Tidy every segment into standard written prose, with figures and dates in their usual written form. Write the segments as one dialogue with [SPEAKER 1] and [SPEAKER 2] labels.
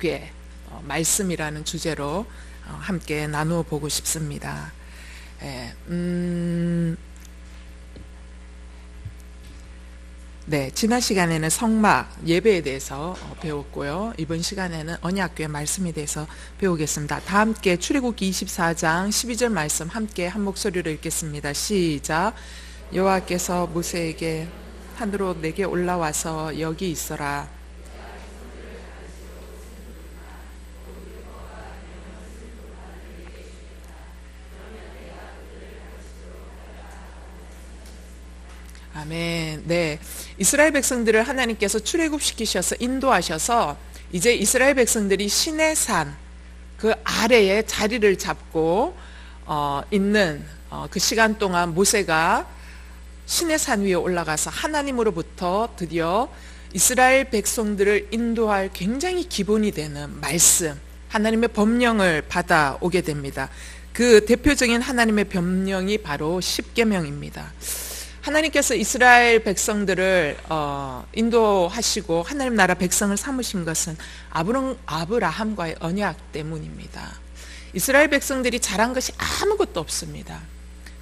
[SPEAKER 1] 꽤 말씀이라는 주제로 함께 나누어 보고 싶습니다. 네, 지난 시간에는 성막 예배에 대해서 배웠고요. 이번 시간에는 언약궤 말씀에 대해서 배우겠습니다. 다 함께 출애굽기 24장 12절 말씀 함께 한 목소리로 읽겠습니다. 시작. 여호와께서 모세에게 산으로 내게 올라와서 여기 있어라. 아멘. 네, 이스라엘 백성들을 하나님께서 출애굽시키셔서 인도하셔서 이제 이스라엘 백성들이 시내산 그 아래에 자리를 잡고 있는 그 시간 동안 모세가 시내산 위에 올라가서 하나님으로부터 드디어 이스라엘 백성들을 인도할 굉장히 기본이 되는 말씀, 하나님의 법령을 받아오게 됩니다. 그 대표적인 하나님의 법령이 바로 십계명입니다. 하나님께서 이스라엘 백성들을 인도하시고 하나님 나라 백성을 삼으신 것은 아브라함과의 언약 때문입니다. 이스라엘 백성들이 잘한 것이 아무것도 없습니다.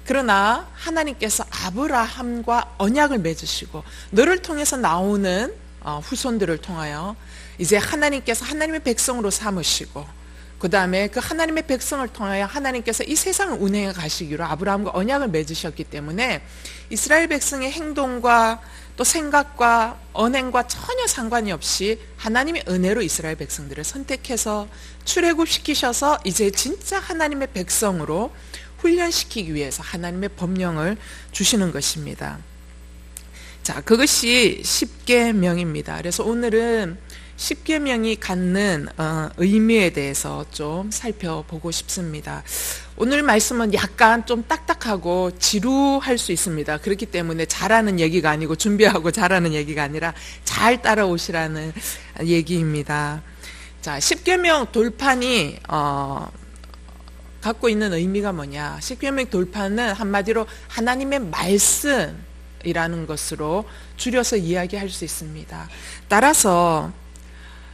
[SPEAKER 1] 그러나 하나님께서 아브라함과 언약을 맺으시고 너를 통해서 나오는 후손들을 통하여 이제 하나님께서 하나님의 백성으로 삼으시고 그 다음에 그 하나님의 백성을 통하여 하나님께서 이 세상을 운행해 가시기로 아브라함과 언약을 맺으셨기 때문에 이스라엘 백성의 행동과 또 생각과 언행과 전혀 상관이 없이 하나님의 은혜로 이스라엘 백성들을 선택해서 출애굽시키셔서 이제 진짜 하나님의 백성으로 훈련시키기 위해서 하나님의 법령을 주시는 것입니다. 자, 그것이 십계명입니다. 그래서 오늘은 십계명이 갖는 의미에 대해서 좀 살펴보고 싶습니다. 오늘 말씀은 약간 좀 딱딱하고 지루할 수 있습니다. 그렇기 때문에 잘하는 얘기가 아니고 준비하고 잘하는 얘기가 아니라 잘 따라오시라는 얘기입니다. 자, 십계명 돌판이 갖고 있는 의미가 뭐냐? 십계명 돌판은 한마디로 하나님의 말씀이라는 것으로 줄여서 이야기할 수 있습니다. 따라서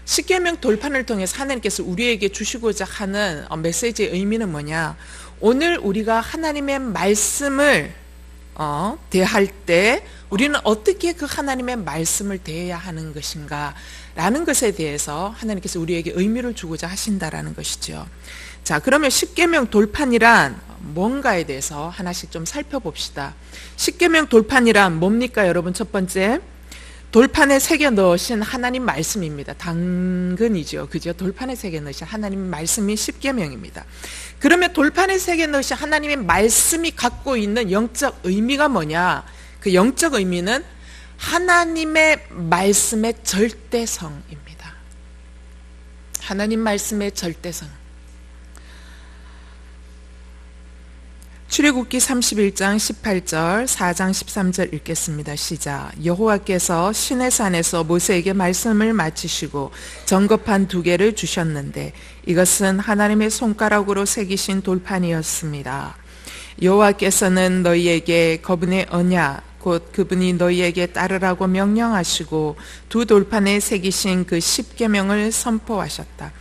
[SPEAKER 1] 십계명 돌판을 통해서 하나님께서 우리에게 주시고자 하는 메시지의 의미는 뭐냐? 오늘 우리가 하나님의 말씀을 대할 때 우리는 어떻게 그 하나님의 말씀을 대해야 하는 것인가? 라는 것에 대해서 하나님께서 우리에게 의미를 주고자 하신다라는 것이죠. 자, 그러면 십계명 돌판이란 뭔가에 대해서 하나씩 좀 살펴봅시다. 십계명 돌판이란 뭡니까, 여러분? 첫 번째, 돌판에 새겨 넣으신 하나님 말씀입니다. 당근이죠. 그죠? 돌판에 새겨 넣으신 하나님 말씀이 십계명입니다. 그러면 돌판에 새겨 넣으신 하나님의 말씀이 갖고 있는 영적 의미가 뭐냐? 그 영적 의미는 하나님의 말씀의 절대성입니다. 하나님 말씀의 절대성. 출애굽기 31장 18절 4장 13절 읽겠습니다. 시작. 여호와께서 시내산에서 모세에게 말씀을 마치시고 전거판 2개를 주셨는데 이것은 하나님의 손가락으로 새기신 돌판이었습니다. 여호와께서는 너희에게 그분의 언약 곧 그분이 너희에게 따르라고 명령하시고 두 돌판에 새기신 그 십계명을 선포하셨다.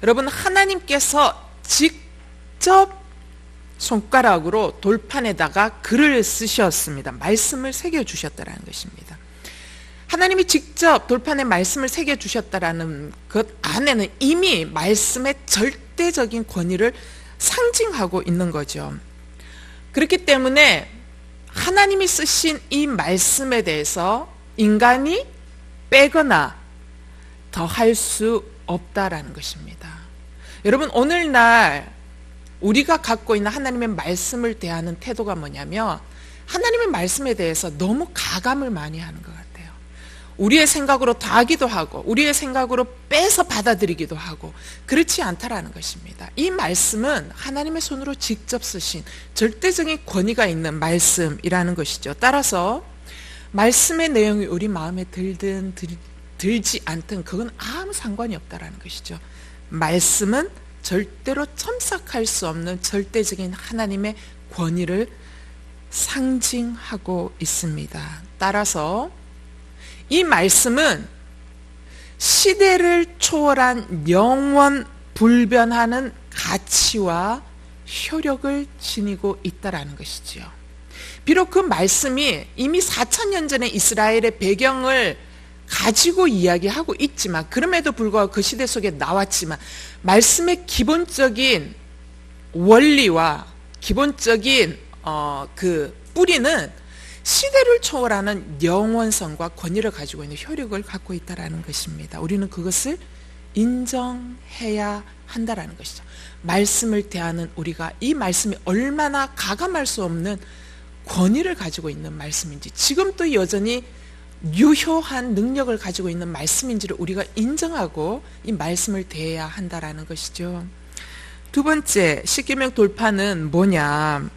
[SPEAKER 1] 여러분, 하나님께서 직접 손가락으로 돌판에다가 글을 쓰셨습니다. 말씀을 새겨주셨다는 것입니다. 하나님이 직접 돌판에 말씀을 새겨주셨다는 것 안에는 이미 말씀의 절대적인 권위를 상징하고 있는 거죠. 그렇기 때문에 하나님이 쓰신 이 말씀에 대해서 인간이 빼거나 더할 수 없다라는 것입니다. 여러분, 오늘날 우리가 갖고 있는 하나님의 말씀을 대하는 태도가 뭐냐면 하나님의 말씀에 대해서 너무 가감을 많이 하는 것 같아요. 우리의 생각으로 더하기도 하고 우리의 생각으로 빼서 받아들이기도 하고 그렇지 않다라는 것입니다. 이 말씀은 하나님의 손으로 직접 쓰신 절대적인 권위가 있는 말씀이라는 것이죠. 따라서 말씀의 내용이 우리 마음에 들든 들지 않든 그건 아무 상관이 없다라는 것이죠. 말씀은 절대로 첨삭할 수 없는 절대적인 하나님의 권위를 상징하고 있습니다. 따라서 이 말씀은 시대를 초월한 영원 불변하는 가치와 효력을 지니고 있다라는 것이지요. 비록 그 말씀이 이미 4,000년 전에 이스라엘의 배경을 가지고 이야기하고 있지만, 그럼에도 불구하고 그 시대 속에 나왔지만, 말씀의 기본적인 원리와 기본적인 그 뿌리는 시대를 초월하는 영원성과 권위를 가지고 있는 효력을 갖고 있다는 것입니다. 우리는 그것을 인정해야 한다는 것이죠. 말씀을 대하는 우리가 이 말씀이 얼마나 가감할 수 없는 권위를 가지고 있는 말씀인지, 지금도 여전히 유효한 능력을 가지고 있는 말씀인지를 우리가 인정하고 이 말씀을 대해야 한다는 것이죠. 두 번째, 십계명 돌판은 뭐냐?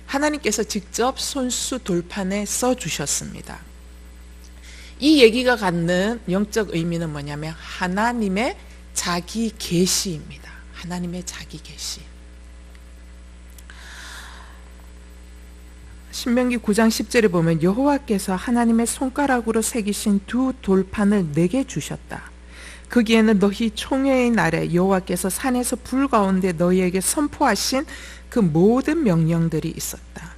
[SPEAKER 1] 하나님께서 직접 손수 돌판에 써주셨습니다. 이 얘기가 갖는 영적 의미는 뭐냐면 하나님의 자기 계시입니다. 하나님의 자기 계시. 신명기 9장 10절에 보면 여호와께서 하나님의 손가락으로 새기신 두 돌판을 내게 주셨다. 거기에는 너희 총회의 날에 여호와께서 산에서 불 가운데 너희에게 선포하신 그 모든 명령들이 있었다.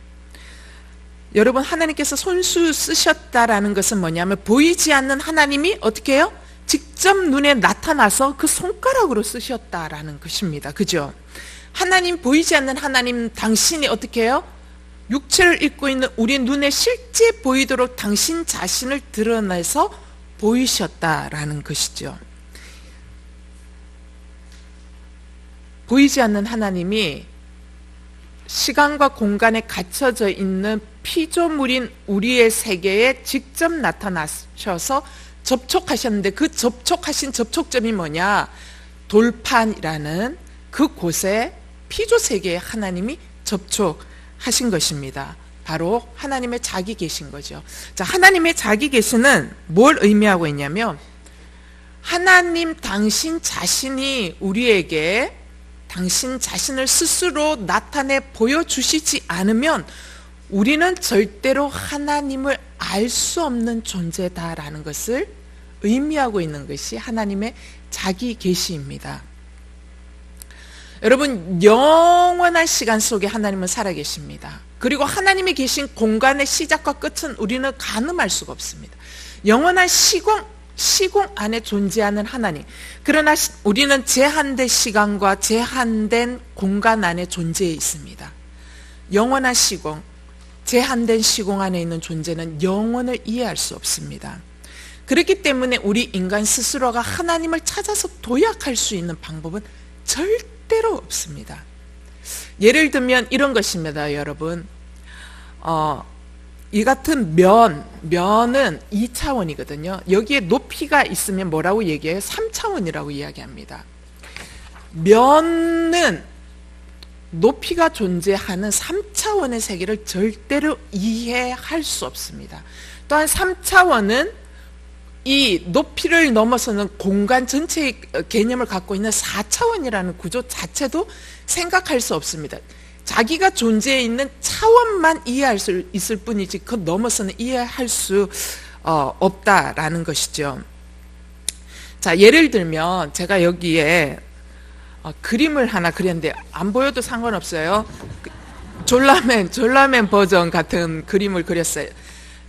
[SPEAKER 1] 여러분, 하나님께서 손수 쓰셨다라는 것은 뭐냐면 보이지 않는 하나님이 어떻게 해요? 직접 눈에 나타나서 그 손가락으로 쓰셨다라는 것입니다. 그죠? 하나님, 보이지 않는 하나님 당신이 어떻게 해요? 육체를 입고 있는 우리 눈에 실제 보이도록 당신 자신을 드러내서 보이셨다라는 것이죠. 보이지 않는 하나님이 시간과 공간에 갇혀져 있는 피조물인 우리의 세계에 직접 나타나셔서 접촉하셨는데, 그 접촉하신 접촉점이 뭐냐? 돌판이라는 그 곳에 피조 세계에 하나님이 접촉하신 것입니다. 바로 하나님의 자기 계신 거죠. 자, 하나님의 자기 계시는 뭘 의미하고 있냐면, 하나님 당신 자신이 우리에게 당신 자신을 스스로 나타내 보여주시지 않으면 우리는 절대로 하나님을 알 수 없는 존재다라는 것을 의미하고 있는 것이 하나님의 자기 계시입니다. 여러분, 영원한 시간 속에 하나님은 살아계십니다. 그리고 하나님이 계신 공간의 시작과 끝은 우리는 가늠할 수가 없습니다. 영원한 시공 안에 존재하는 하나님. 그러나 우리는 제한된 시간과 제한된 공간 안에 존재해 있습니다. 영원한 시공, 제한된 시공 안에 있는 존재는 영원을 이해할 수 없습니다. 그렇기 때문에 우리 인간 스스로가 하나님을 찾아서 도약할 수 있는 방법은 절대로 없습니다. 예를 들면 이런 것입니다, 여러분. 이 같은 면은 2차원이거든요. 여기에 높이가 있으면 뭐라고 얘기해요? 3차원이라고 이야기합니다. 면은 높이가 존재하는 3차원의 세계를 절대로 이해할 수 없습니다. 또한 3차원은 이 높이를 넘어서는 공간 전체의 개념을 갖고 있는 4차원이라는 구조 자체도 생각할 수 없습니다. 자기가 존재해 있는 차원만 이해할 수 있을 뿐이지 그 넘어서는 이해할 수 없다라는 것이죠. 자, 예를 들면 제가 여기에 그림을 하나 그렸는데 안 보여도 상관없어요. 졸라맨 버전 같은 그림을 그렸어요.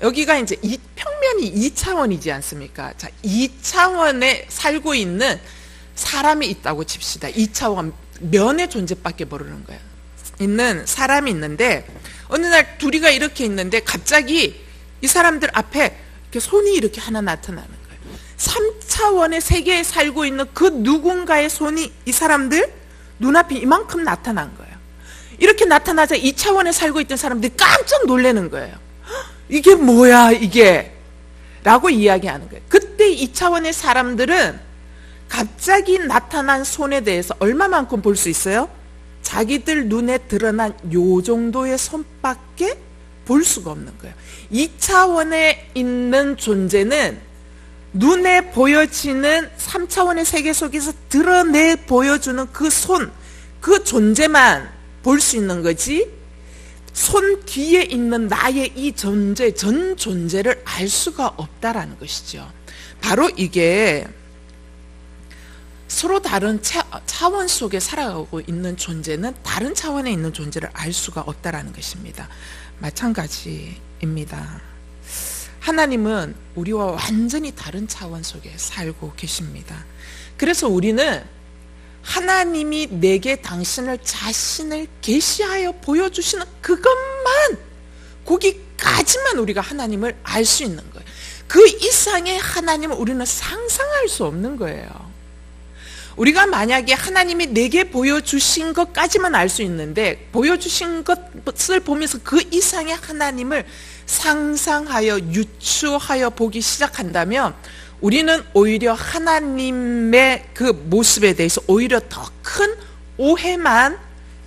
[SPEAKER 1] 여기가 이제 평면이 2차원이지 않습니까? 자, 2차원에 살고 있는 사람이 있다고 칩시다. 2차원 면의 존재밖에 모르는 거예요. 있는 사람이 있는데 어느 날 둘이가 이렇게 있는데 갑자기 이 사람들 앞에 이렇게 손이 이렇게 하나 나타나는 거예요. 3차원의 세계에 살고 있는 그 누군가의 손이 이 사람들 눈앞에 이만큼 나타난 거예요. 이렇게 나타나자 2차원에 살고 있던 사람들이 깜짝 놀라는 거예요. 이게 뭐야 이게? 라고 이야기하는 거예요. 그때 2차원의 사람들은 갑자기 나타난 손에 대해서 얼마만큼 볼 수 있어요? 자기들 눈에 드러난 요 정도의 손밖에 볼 수가 없는 거예요. 2차원에 있는 존재는 눈에 보여지는 3차원의 세계 속에서 드러내 보여주는 그 손, 그 존재만 볼 수 있는 거지 손 뒤에 있는 나의 이 존재, 전 존재를 알 수가 없다라는 것이죠. 바로 이게 서로 다른 차원 속에 살아가고 있는 존재는 다른 차원에 있는 존재를 알 수가 없다라는 것입니다. 마찬가지입니다. 하나님은 우리와 완전히 다른 차원 속에 살고 계십니다. 그래서 우리는 하나님이 내게 당신을 자신을 계시하여 보여주시는 그것만, 거기까지만 우리가 하나님을 알 수 있는 거예요. 그 이상의 하나님을 우리는 상상할 수 없는 거예요. 우리가 만약에 하나님이 내게 보여주신 것까지만 알 수 있는데, 보여주신 것을 보면서 그 이상의 하나님을 상상하여 유추하여 보기 시작한다면 우리는 오히려 하나님의 그 모습에 대해서 오히려 더 큰 오해만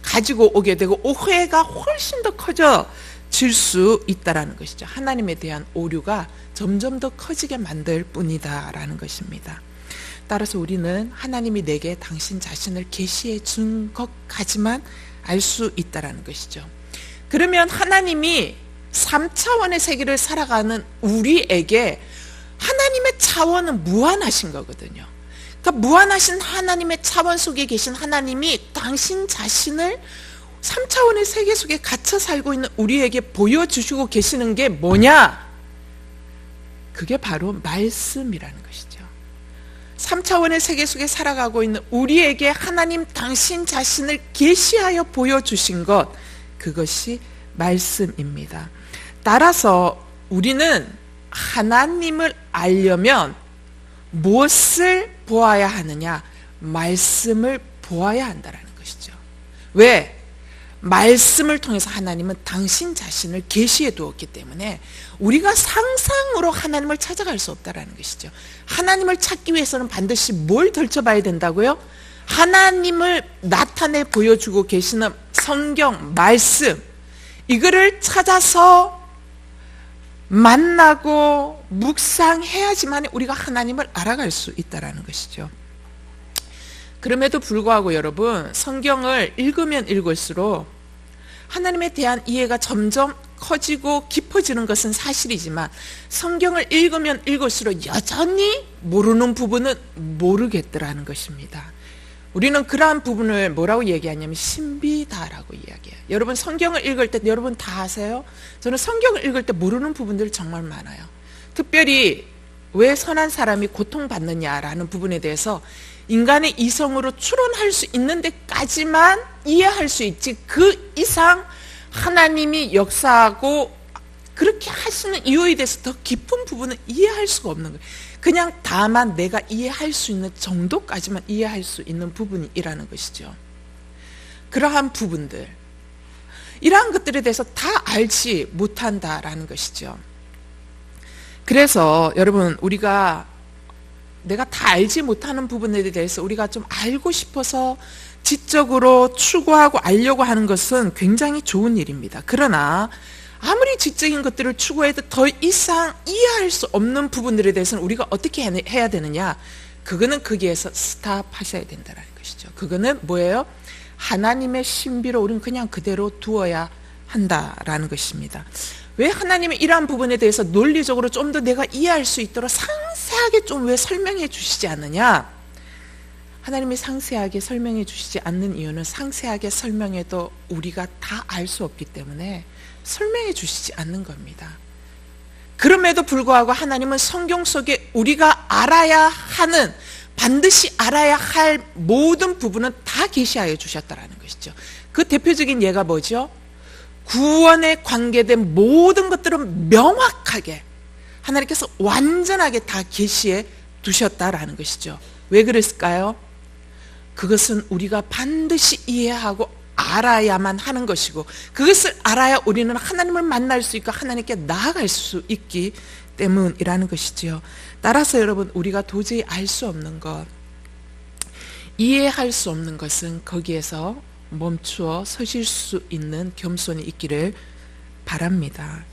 [SPEAKER 1] 가지고 오게 되고, 오해가 훨씬 더 커져질 수 있다는 것이죠. 하나님에 대한 오류가 점점 더 커지게 만들 뿐이다라는 것입니다. 따라서 우리는 하나님이 내게 당신 자신을 계시해 준 것까지만 알 수 있다는 것이죠. 그러면 하나님이 3차원의 세계를 살아가는 우리에게 하나님의 차원은 무한하신 거거든요. 그러니까 무한하신 하나님의 차원 속에 계신 하나님이 당신 자신을 3차원의 세계 속에 갇혀 살고 있는 우리에게 보여주시고 계시는 게 뭐냐? 그게 바로 말씀이라는 것이죠. 3차원의 세계 속에 살아가고 있는 우리에게 하나님 당신 자신을 계시하여 보여주신 것, 그것이 말씀입니다. 따라서 우리는 하나님을 알려면 무엇을 보아야 하느냐? 말씀을 보아야 한다는 것이죠. 왜? 말씀을 통해서 하나님은 당신 자신을 계시해 두었기 때문에 우리가 상상으로 하나님을 찾아갈 수 없다는 것이죠. 하나님을 찾기 위해서는 반드시 뭘 덜쳐봐야 된다고요? 하나님을 나타내 보여주고 계시는 성경, 말씀, 이거를 찾아서 만나고 묵상해야지만 우리가 하나님을 알아갈 수 있다는 것이죠. 그럼에도 불구하고 여러분, 성경을 읽으면 읽을수록 하나님에 대한 이해가 점점 커지고 깊어지는 것은 사실이지만, 성경을 읽으면 읽을수록 여전히 모르는 부분은 모르겠더라는 것입니다. 우리는 그러한 부분을 뭐라고 얘기하냐면 신비다라고 이야기해요. 여러분, 성경을 읽을 때 여러분 다 아세요? 저는 성경을 읽을 때 모르는 부분들이 정말 많아요. 특별히 왜 선한 사람이 고통받느냐라는 부분에 대해서 인간의 이성으로 추론할 수 있는 데까지만 이해할 수 있지, 그 이상 하나님이 역사하고 그렇게 하시는 이유에 대해서 더 깊은 부분은 이해할 수가 없는 거예요. 그냥 다만 내가 이해할 수 있는 정도까지만 이해할 수 있는 부분이라는 것이죠. 그러한 부분들, 이러한 것들에 대해서 다 알지 못한다라는 것이죠. 그래서 여러분, 우리가 내가 다 알지 못하는 부분에 대해서 우리가 좀 알고 싶어서 지적으로 추구하고 알려고 하는 것은 굉장히 좋은 일입니다. 그러나 아무리 지적인 것들을 추구해도 더 이상 이해할 수 없는 부분들에 대해서는 우리가 어떻게 해야 되느냐? 그거는 거기에서 스탑하셔야 된다는 것이죠. 그거는 뭐예요? 하나님의 신비로 우리는 그냥 그대로 두어야 한다라는 것입니다. 왜 하나님이 이러한 부분에 대해서 논리적으로 좀 더 내가 이해할 수 있도록 상세하게 좀 왜 설명해 주시지 않느냐? 하나님이 상세하게 설명해 주시지 않는 이유는 상세하게 설명해도 우리가 다 알 수 없기 때문에 설명해 주시지 않는 겁니다. 그럼에도 불구하고 하나님은 성경 속에 우리가 알아야 하는, 반드시 알아야 할 모든 부분은 다 계시하여 주셨다라는 것이죠. 그 대표적인 예가 뭐죠? 구원에 관계된 모든 것들은 명확하게 하나님께서 완전하게 다 계시해 두셨다라는 것이죠. 왜 그랬을까요? 그것은 우리가 반드시 이해하고 알아야만 하는 것이고, 그것을 알아야 우리는 하나님을 만날 수 있고 하나님께 나아갈 수 있기 때문이라는 것이지요. 따라서 여러분, 우리가 도저히 알 수 없는 것, 이해할 수 없는 것은 거기에서 멈추어 서실 수 있는 겸손이 있기를 바랍니다.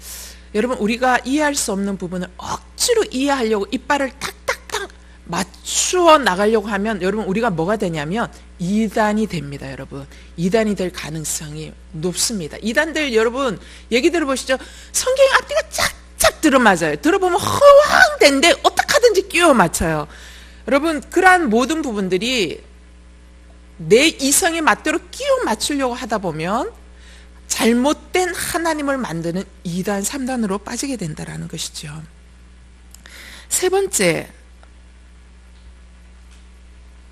[SPEAKER 1] 여러분, 우리가 이해할 수 없는 부분을 억지로 이해하려고 이빨을 탁탁탁 맞추어 나가려고 하면 여러분, 우리가 뭐가 되냐면 이단이 됩니다. 여러분, 이단이 될 가능성이 높습니다. 이단들 여러분 얘기 들어보시죠. 성경의 앞뒤가 쫙쫙 들어맞아요. 들어보면 허황된데 어떻게 하든지 끼워 맞춰요. 여러분, 그러한 모든 부분들이 내 이성에 맞도록 끼워 맞추려고 하다 보면 잘못된 하나님을 만드는 2단, 3단으로 빠지게 된다는 것이죠. 세 번째,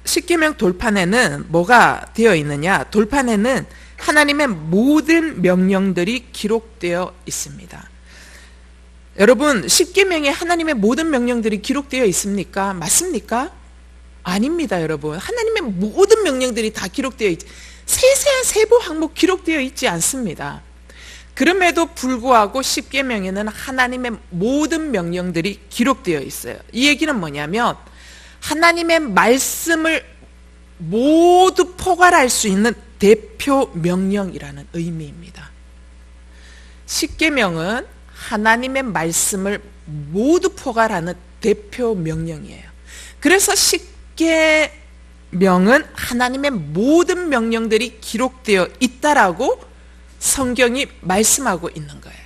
[SPEAKER 1] 십계명 돌판에는 뭐가 되어 있느냐? 돌판에는 하나님의 모든 명령들이 기록되어 있습니다. 여러분, 십계명에 하나님의 모든 명령들이 기록되어 있습니까? 맞습니까? 아닙니다, 여러분. 하나님의 모든 명령들이 다 기록되어 있지, 세세한 세부 항목 기록되어 있지 않습니다. 그럼에도 불구하고 십계명에는 하나님의 모든 명령들이 기록되어 있어요. 이 얘기는 뭐냐면 하나님의 말씀을 모두 포괄할 수 있는 대표 명령이라는 의미입니다. 십계명은 하나님의 말씀을 모두 포괄하는 대표 명령이에요. 그래서 십계명은 하나님의 모든 명령들이 기록되어 있다라고 성경이 말씀하고 있는 거예요.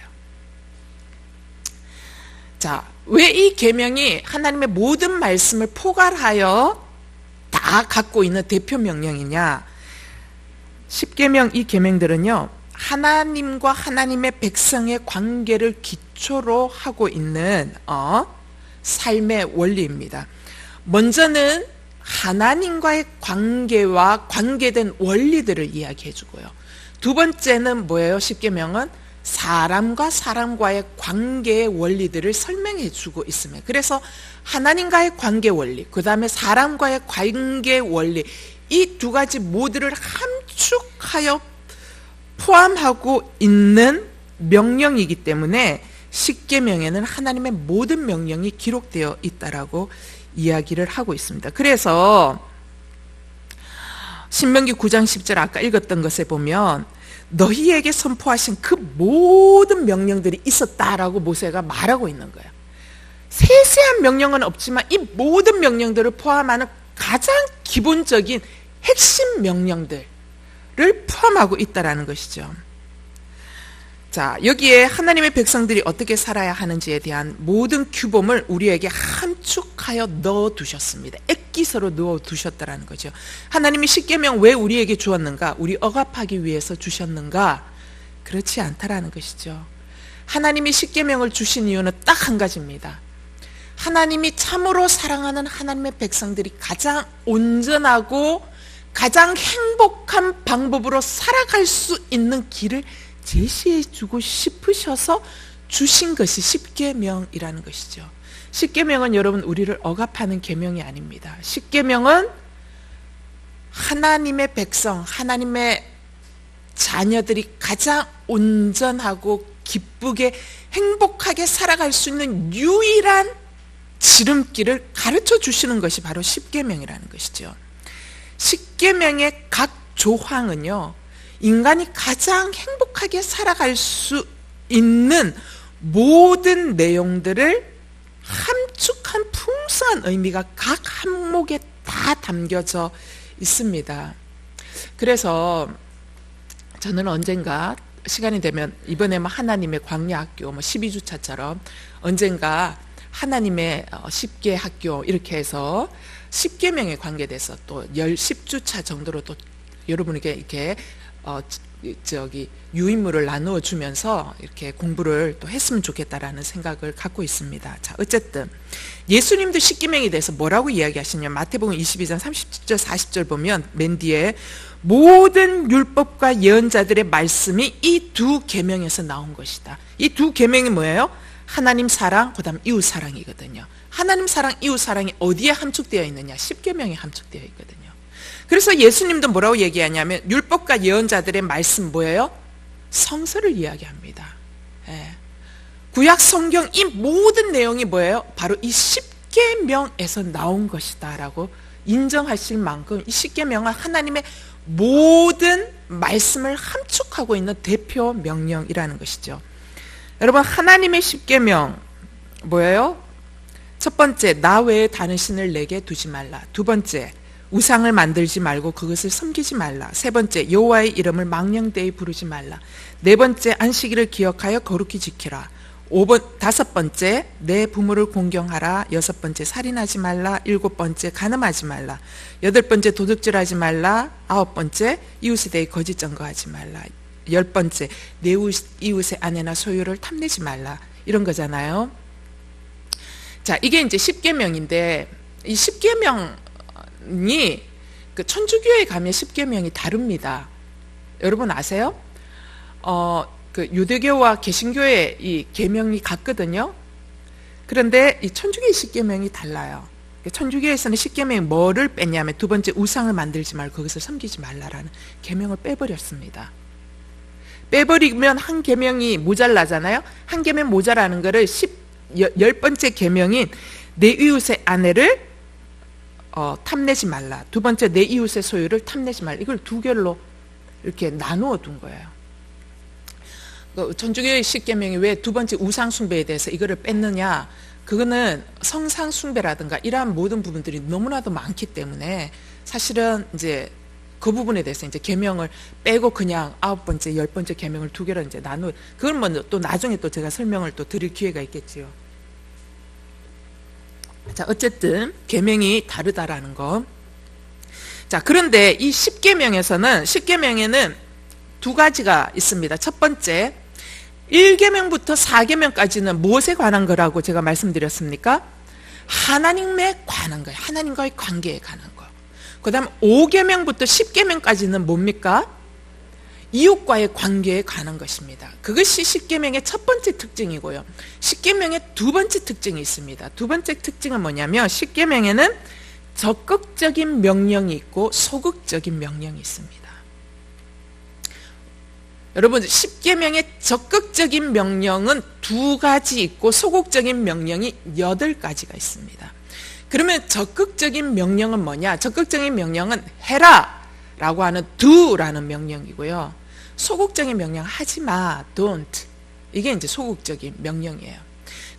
[SPEAKER 1] 자, 왜 이 계명이 하나님의 모든 말씀을 포괄하여 다 갖고 있는 대표 명령이냐? 십계명 이 계명들은요, 하나님과 하나님의 백성의 관계를 기초로 하고 있는 삶의 원리입니다. 먼저는 하나님과의 관계와 관계된 원리들을 이야기해 주고요. 두 번째는 뭐예요? 십계명은 사람과 사람과의 관계의 원리들을 설명해 주고 있습니다. 그래서 하나님과의 관계 원리, 그 다음에 사람과의 관계 원리, 이 두 가지 모두를 함축하여 포함하고 있는 명령이기 때문에 십계명에는 하나님의 모든 명령이 기록되어 있다라고 이야기를 하고 있습니다. 그래서 신명기 9장 10절 아까 읽었던 것에 보면 너희에게 선포하신 그 모든 명령들이 있었다라고 모세가 말하고 있는 거예요. 세세한 명령은 없지만 이 모든 명령들을 포함하는 가장 기본적인 핵심 명령들을 포함하고 있다라는 것이죠. 자, 여기에 하나님의 백성들이 어떻게 살아야 하는지에 대한 모든 규범을 우리에게 함축하여 넣어두셨습니다. 액기서로 넣어두셨다라는 거죠. 하나님이 십계명 왜 우리에게 주었는가? 우리 억압하기 위해서 주셨는가? 그렇지 않다라는 것이죠. 하나님이 십계명을 주신 이유는 딱 한 가지입니다. 하나님이 참으로 사랑하는 하나님의 백성들이 가장 온전하고 가장 행복한 방법으로 살아갈 수 있는 길을 제시해 주고 싶으셔서 주신 것이 십계명이라는 것이죠. 십계명은 여러분 우리를 억압하는 계명이 아닙니다. 십계명은 하나님의 백성, 하나님의 자녀들이 가장 온전하고 기쁘게 행복하게 살아갈 수 있는 유일한 지름길을 가르쳐 주시는 것이 바로 십계명이라는 것이죠. 십계명의 각 조항은요, 인간이 가장 행복하게 살아갈 수 있는 모든 내용들을 함축한 풍성한 의미가 각 항목에 다 담겨져 있습니다. 그래서 저는 언젠가 시간이 되면 이번에 하나님의 광야학교 12주차처럼 언젠가 하나님의 10개 학교 이렇게 해서 10계명에 관계돼서 또 10주차 정도로 또 여러분에게 이렇게 유인물을 나누어 주면서 이렇게 공부를 또 했으면 좋겠다라는 생각을 갖고 있습니다. 자, 어쨌든 예수님도 십계명에 대해서 뭐라고 이야기하시냐? 마태복음 22장 30절 40절 보면 맨 뒤에 모든 율법과 예언자들의 말씀이 이 두 계명에서 나온 것이다. 이 두 계명이 뭐예요? 하나님 사랑, 그다음 이웃 사랑이거든요. 하나님 사랑, 이웃 사랑이 어디에 함축되어 있느냐? 십계명에 함축되어 있거든요. 그래서 예수님도 뭐라고 얘기하냐면 율법과 예언자들의 말씀 뭐예요? 성서를 이야기합니다. 예. 구약 성경 이 모든 내용이 뭐예요? 바로 이 십계명에서 나온 것이다 라고 인정하실 만큼 이 십계명은 하나님의 모든 말씀을 함축하고 있는 대표 명령이라는 것이죠. 여러분, 하나님의 십계명 뭐예요? 첫 번째, 나 외에 다른 신을 내게 두지 말라. 두 번째, 우상을 만들지 말고 그것을 섬기지 말라. 세 번째, 여호와의 이름을 망령되이 부르지 말라. 네 번째, 안식일을 기억하여 거룩히 지키라. 다섯 번째, 내 부모를 공경하라. 여섯 번째, 살인하지 말라. 일곱 번째, 간음하지 말라. 여덟 번째, 도둑질하지 말라. 아홉 번째, 이웃에 대해 거짓 증거하지 말라. 열 번째, 내 이웃의 아내나 소유를 탐내지 말라. 이런 거잖아요. 자, 이게 이제 10계명인데 이 10계명이 그 천주교에 가면 10계명이 다릅니다. 여러분 아세요? 그 유대교와 개신교의 이 계명이 같거든요. 그런데 이 천주교의 10계명이 달라요. 천주교에서는 10계명이 뭐를 뺐냐면 두 번째, 우상을 만들지 말고 그것을 섬기지 말라라는 계명을 빼버렸습니다. 빼버리면 한 계명이 모자라잖아요. 한 계명 모자라는 거를 10번째 계명인 내 이웃의 아내를 탐내지 말라. 두 번째, 내 이웃의 소유를 탐내지 말라. 이걸 두 결로 이렇게 나누어 둔 거예요. 천주교의 10계명이 왜 두 번째 우상 숭배에 대해서 이거를 뺐느냐? 그거는 성상 숭배라든가 이러한 모든 부분들이 너무나도 많기 때문에 사실은 이제 그 부분에 대해서 이제 계명을 빼고 그냥 아홉 번째, 열 번째 계명을 두 개로 이제 나누. 그건 뭐 또 나중에 또 제가 설명을 또 드릴 기회가 있겠지요. 자, 어쨌든 계명이 다르다라는 거. 자, 그런데 이 10계명에는 두 가지가 있습니다. 첫 번째, 1계명부터 4계명까지는 무엇에 관한 거라고 제가 말씀드렸습니까? 하나님에 관한 거예요. 하나님과의 관계에 관한 거. 그 다음 5계명부터 10계명까지는 뭡니까? 이웃과의 관계에 관한 것입니다. 그것이 10계명의 첫 번째 특징이고요. 10계명의 두 번째 특징이 있습니다. 두 번째 특징은 뭐냐면 10계명에는 적극적인 명령이 있고 소극적인 명령이 있습니다. 여러분, 10계명의 적극적인 명령은 두 가지 있고 소극적인 명령이 8가지가 있습니다. 그러면 적극적인 명령은 뭐냐? 적극적인 명령은 해라 라고 하는 do라는 명령이고요. 소극적인 명령 하지 마, don't. 이게 이제 소극적인 명령이에요.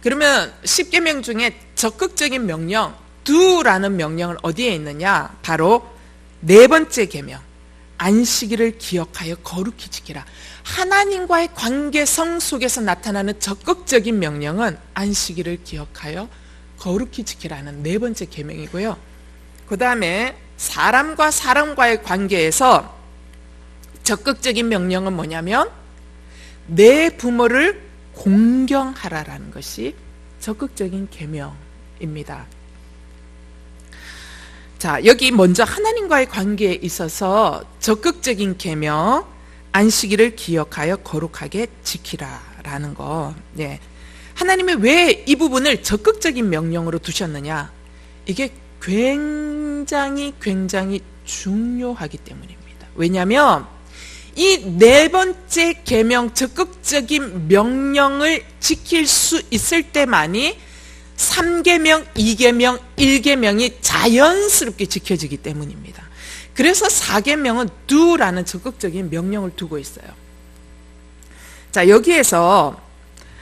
[SPEAKER 1] 그러면 10계명 중에 적극적인 명령, do라는 명령은 어디에 있느냐? 바로 네 번째 계명. 안식일을 기억하여 거룩히 지키라. 하나님과의 관계성 속에서 나타나는 적극적인 명령은 안식일을 기억하여 거룩히 지키라는 네 번째 계명이고요. 그 다음에 사람과 사람과의 관계에서 적극적인 명령은 뭐냐면 내 부모를 공경하라라는 것이 적극적인 계명입니다. 자, 여기 먼저 하나님과의 관계에 있어서 적극적인 계명, 안식일을 기억하여 거룩하게 지키라라는 거. 네. 하나님이 왜 이 부분을 적극적인 명령으로 두셨느냐? 이게 굉장히 중요하기 때문입니다. 왜냐하면 이 네 번째 계명, 적극적인 명령을 지킬 수 있을 때만이 3계명, 2계명, 1계명이 자연스럽게 지켜지기 때문입니다. 그래서 4계명은 do라는 적극적인 명령을 두고 있어요. 자, 여기에서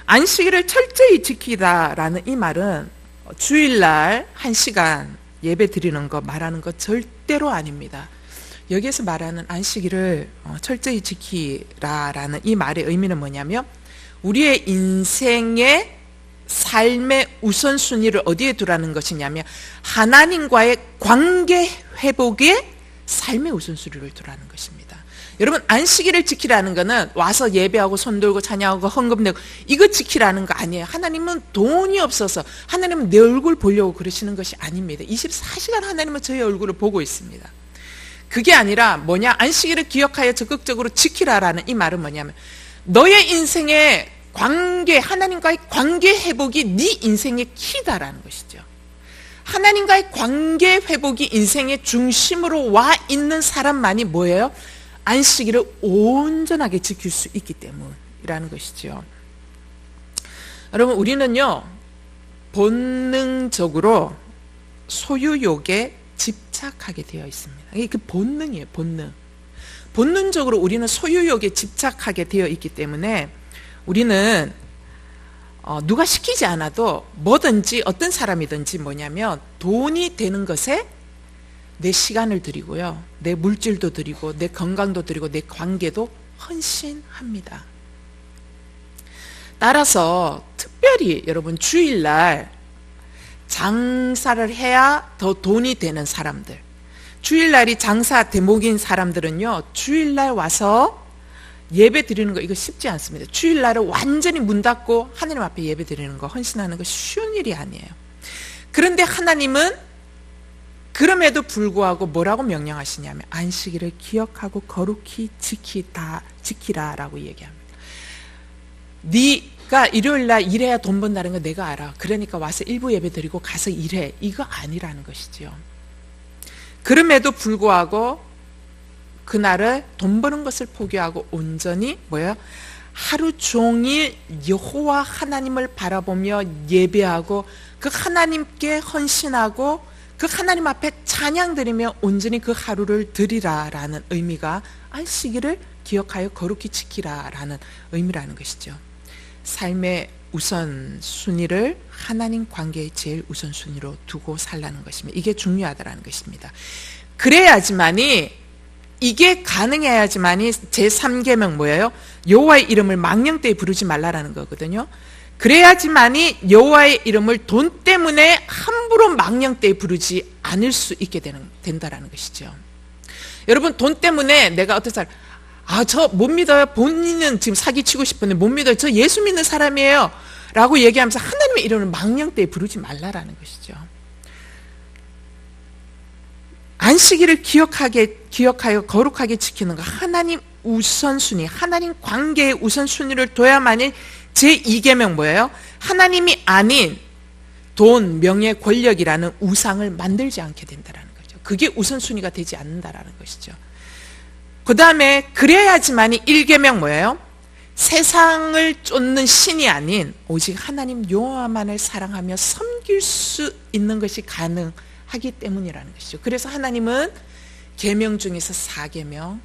[SPEAKER 1] 안식일을 철저히 지키다라는 이 말은 주일날 1시간 예배 드리는 거 말하는 거 절대로 아닙니다. 여기에서 말하는 안식일을 철저히 지키라라는 이 말의 의미는 뭐냐면 우리의 인생의 삶의 우선순위를 어디에 두라는 것이냐면 하나님과의 관계 회복에 삶의 우선순위를 두라는 것입니다. 여러분, 안식일을 지키라는 것은 와서 예배하고 손 들고 찬양하고 헌금 내고 이거 지키라는 거 아니에요. 하나님은 돈이 없어서 하나님은 내 얼굴 보려고 그러시는 것이 아닙니다. 24시간 하나님은 저의 얼굴을 보고 있습니다. 그게 아니라 뭐냐? 안식일을 기억하여 적극적으로 지키라라는 이 말은 뭐냐면 너의 인생의 관계, 하나님과의 관계 회복이 네 인생의 키다라는 것이죠. 하나님과의 관계 회복이 인생의 중심으로 와 있는 사람만이 뭐예요? 안식일을 온전하게 지킬 수 있기 때문이라는 것이죠. 여러분, 우리는요 본능적으로 소유욕에 집착하게 되어 있습니다. 이게 그 본능이에요. 본능적으로 우리는 소유욕에 집착하게 되어 있기 때문에 우리는 누가 시키지 않아도 뭐든지 어떤 사람이든지 뭐냐면 돈이 되는 것에 내 시간을 드리고요, 내 물질도 드리고 내 건강도 드리고 내 관계도 헌신합니다. 따라서 특별히 여러분 주일날 장사를 해야 더 돈이 되는 사람들, 주일날이 장사 대목인 사람들은요, 주일날 와서 예배 드리는 거 이거 쉽지 않습니다. 주일날은 완전히 문 닫고 하나님 앞에 예배 드리는 거, 헌신하는 거 쉬운 일이 아니에요. 그런데 하나님은 그럼에도 불구하고 뭐라고 명령하시냐면 안식일을 기억하고 거룩히 지키라라고 얘기합니다. 네가 일요일날 일해야 돈 번다는 거 내가 알아. 그러니까 와서 일부 예배 드리고 가서 일해. 이거 아니라는 것이죠. 그럼에도 불구하고 그날을 돈 버는 것을 포기하고 온전히 뭐예요? 하루 종일 여호와 하나님을 바라보며 예배하고 그 하나님께 헌신하고 그 하나님 앞에 찬양 드리며 온전히 그 하루를 드리라라는 의미가 안식일을 기억하여 거룩히 지키라라는 의미라는 것이죠. 삶의 우선순위를 하나님 관계의 제일 우선순위로 두고 살라는 것입니다. 이게 중요하다라는 것입니다. 그래야지만이, 이게 가능해야지만이 제3계명 뭐예요? 여호와의 이름을 망령되이 부르지 말라라는 거거든요. 그래야지만이 여호와의 이름을 돈 때문에 함부로 망령되이 부르지 않을 수 있게 된다라는 것이죠. 여러분, 돈 때문에 내가 어떤 사람, 저 못 믿어요. 본인은 지금 사기치고 싶은데 못 믿어요. 저 예수 믿는 사람이에요. 라고 얘기하면서 하나님의 이름을 망령되이 부르지 말라라는 것이죠. 안식일을 기억하여 거룩하게 지키는 거, 하나님 우선순위, 하나님 관계의 우선순위를 둬야만이 제2계명 뭐예요? 하나님이 아닌 돈, 명예, 권력이라는 우상을 만들지 않게 된다는 거죠. 그게 우선순위가 되지 않는다라는 것이죠. 그 다음에 그래야지만이 1계명 뭐예요? 세상을 쫓는 신이 아닌 오직 하나님 여호와만을 사랑하며 섬길 수 있는 것이 가능하기 때문이라는 것이죠. 그래서 하나님은 계명 중에서 4계명,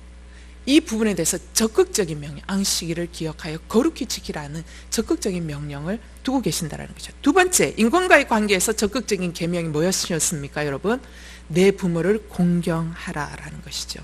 [SPEAKER 1] 이 부분에 대해서 적극적인 명령, 안식일을 기억하여 거룩히 지키라는 적극적인 명령을 두고 계신다는 거죠. 두 번째, 인간과의 관계에서 적극적인 계명이 뭐였습니까, 여러분? 내 부모를 공경하라라는 것이죠.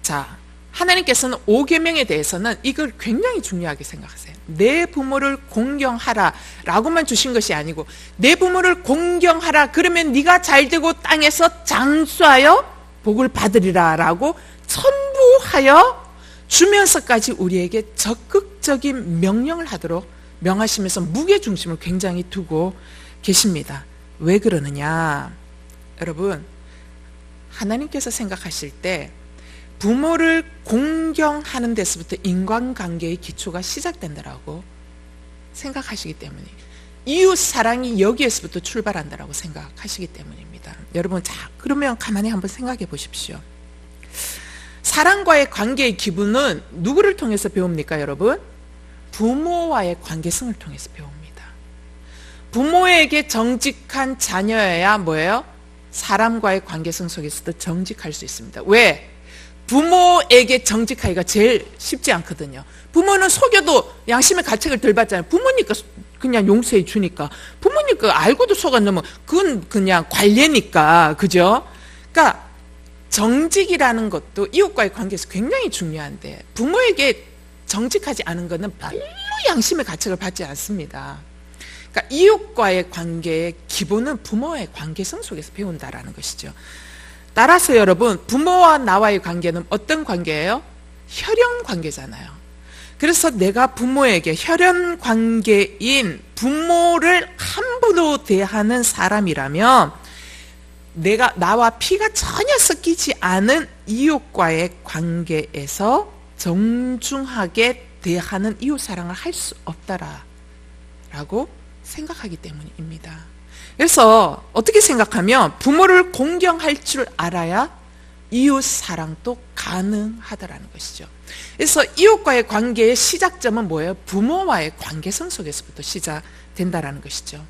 [SPEAKER 1] 자, 하나님께서는 5계명에 대해서는 이걸 굉장히 중요하게 생각하세요. 내 부모를 공경하라 라고만 주신 것이 아니고, 내 부모를 공경하라, 그러면 네가 잘되고 땅에서 장수하여 복을 받으리라 라고 선부하여 주면서까지 우리에게 적극적인 명령을 하도록 명하시면서 무게중심을 굉장히 두고 계십니다. 왜 그러느냐? 여러분, 하나님께서 생각하실 때 부모를 공경하는 데서부터 인간관계의 기초가 시작된다라고 생각하시기 때문에, 이웃 사랑이 여기에서부터 출발한다라고 생각하시기 때문입니다. 여러분, 자, 그러면 가만히 한번 생각해 보십시오. 사랑과의 관계의 기본은 누구를 통해서 배웁니까, 여러분? 부모와의 관계성을 통해서 배웁니다. 부모에게 정직한 자녀여야 뭐예요? 사람과의 관계성 속에서도 정직할 수 있습니다. 왜? 부모에게 정직하기가 제일 쉽지 않거든요. 부모는 속여도 양심의 가책을 덜 받잖아요. 부모니까 그냥 용서해 주니까. 부모니까 알고도 속아 넣으면 그건 그냥 관례니까. 그죠? 그러니까 정직이라는 것도 이웃과의 관계에서 굉장히 중요한데, 부모에게 정직하지 않은 것은 별로 양심의 가책을 받지 않습니다. 그러니까 이웃과의 관계의 기본은 부모의 관계성 속에서 배운다라는 것이죠. 따라서 여러분, 부모와 나와의 관계는 어떤 관계예요? 혈연 관계잖아요. 그래서 내가 부모에게 혈연 관계인 부모를 함부로 대하는 사람이라면, 나와 피가 전혀 섞이지 않은 이웃과의 관계에서 정중하게 대하는 이웃 사랑을 할 수 없다라고 생각하기 때문입니다. 그래서 어떻게 생각하면 부모를 공경할 줄 알아야 이웃 사랑도 가능하다라는 것이죠. 그래서 이웃과의 관계의 시작점은 뭐예요? 부모와의 관계성 속에서부터 시작된다라는 것이죠.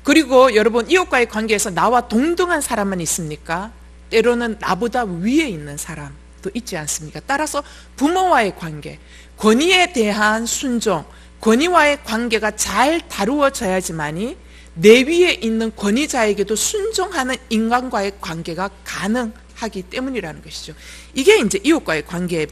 [SPEAKER 1] 그리고 여러분, 이웃과의 관계에서 나와 동등한 사람만 있습니까? 때로는 나보다 위에 있는 사람도 있지 않습니까? 따라서 부모와의 관계, 권위에 대한 순종, 권위와의 관계가 잘 다루어져야지만이 내 위에 있는 권위자에게도 순종하는 인간과의 관계가 가능하기 때문이라는 것이죠. 이게 이제 이웃과의 관계의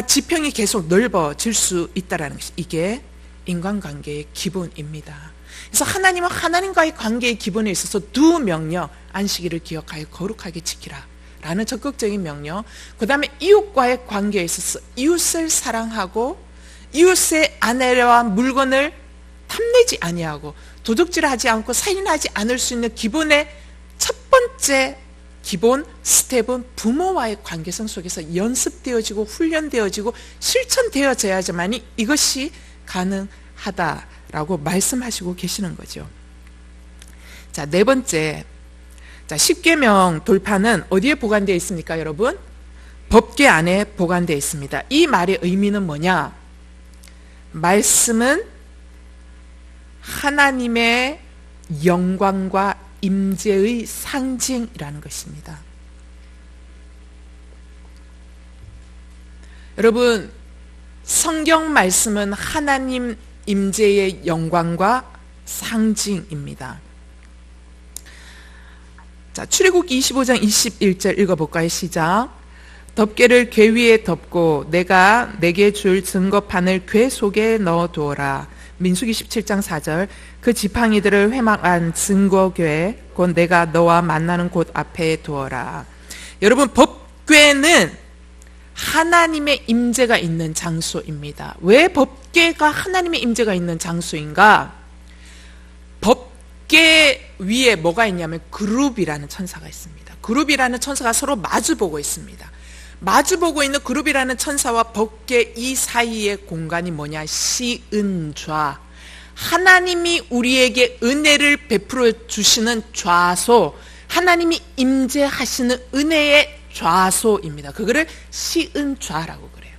[SPEAKER 1] 지평이 계속 넓어질 수 있다는 것이 이게 인간관계의 기본입니다. 그래서 하나님은 하나님과의 관계의 기본에 있어서 두 명령, 안식일을 기억하여 거룩하게 지키라 라는 적극적인 명령, 그 다음에 이웃과의 관계에 있어서 이웃을 사랑하고 이웃의 아내와 물건을 탐내지 아니하고 도둑질하지 않고 살인하지 않을 수 있는 기본의 첫 번째 기본 스텝은 부모와의 관계성 속에서 연습되어지고 훈련되어지고 실천되어져야지만이 이것이 가능하다라고 말씀하시고 계시는 거죠. 자, 네 번째, 자, 십계명 돌파는 어디에 보관되어 있습니까, 여러분? 법궤 안에 보관되어 있습니다. 이 말의 의미는 뭐냐? 말씀은 하나님의 영광과 임재의 상징이라는 것입니다. 여러분, 성경 말씀은 하나님 임재의 영광과 상징입니다. 자, 출애굽기 25장 21절 읽어볼까요? 시작. 덮개를 궤 위에 덮고 내가 내게 줄 증거판을 궤 속에 넣어두어라. 민수기 17장 4절. 그 지팡이들을 회막한 증거궤 곧 내가 너와 만나는 곳 앞에 두어라. 여러분, 법궤는 하나님의 임재가 있는 장소입니다. 왜 법궤가 하나님의 임재가 있는 장소인가? 법궤 위에 뭐가 있냐면 그룹이라는 천사가 있습니다. 그룹이라는 천사가 서로 마주보고 있습니다. 마주보고 있는 그룹이라는 천사와 법궤 이 사이의 공간이 뭐냐? 시은좌. 하나님이 우리에게 은혜를 베풀어 주시는 좌소, 하나님이 임재하시는 은혜의 좌소입니다. 그거를 시은좌라고 그래요.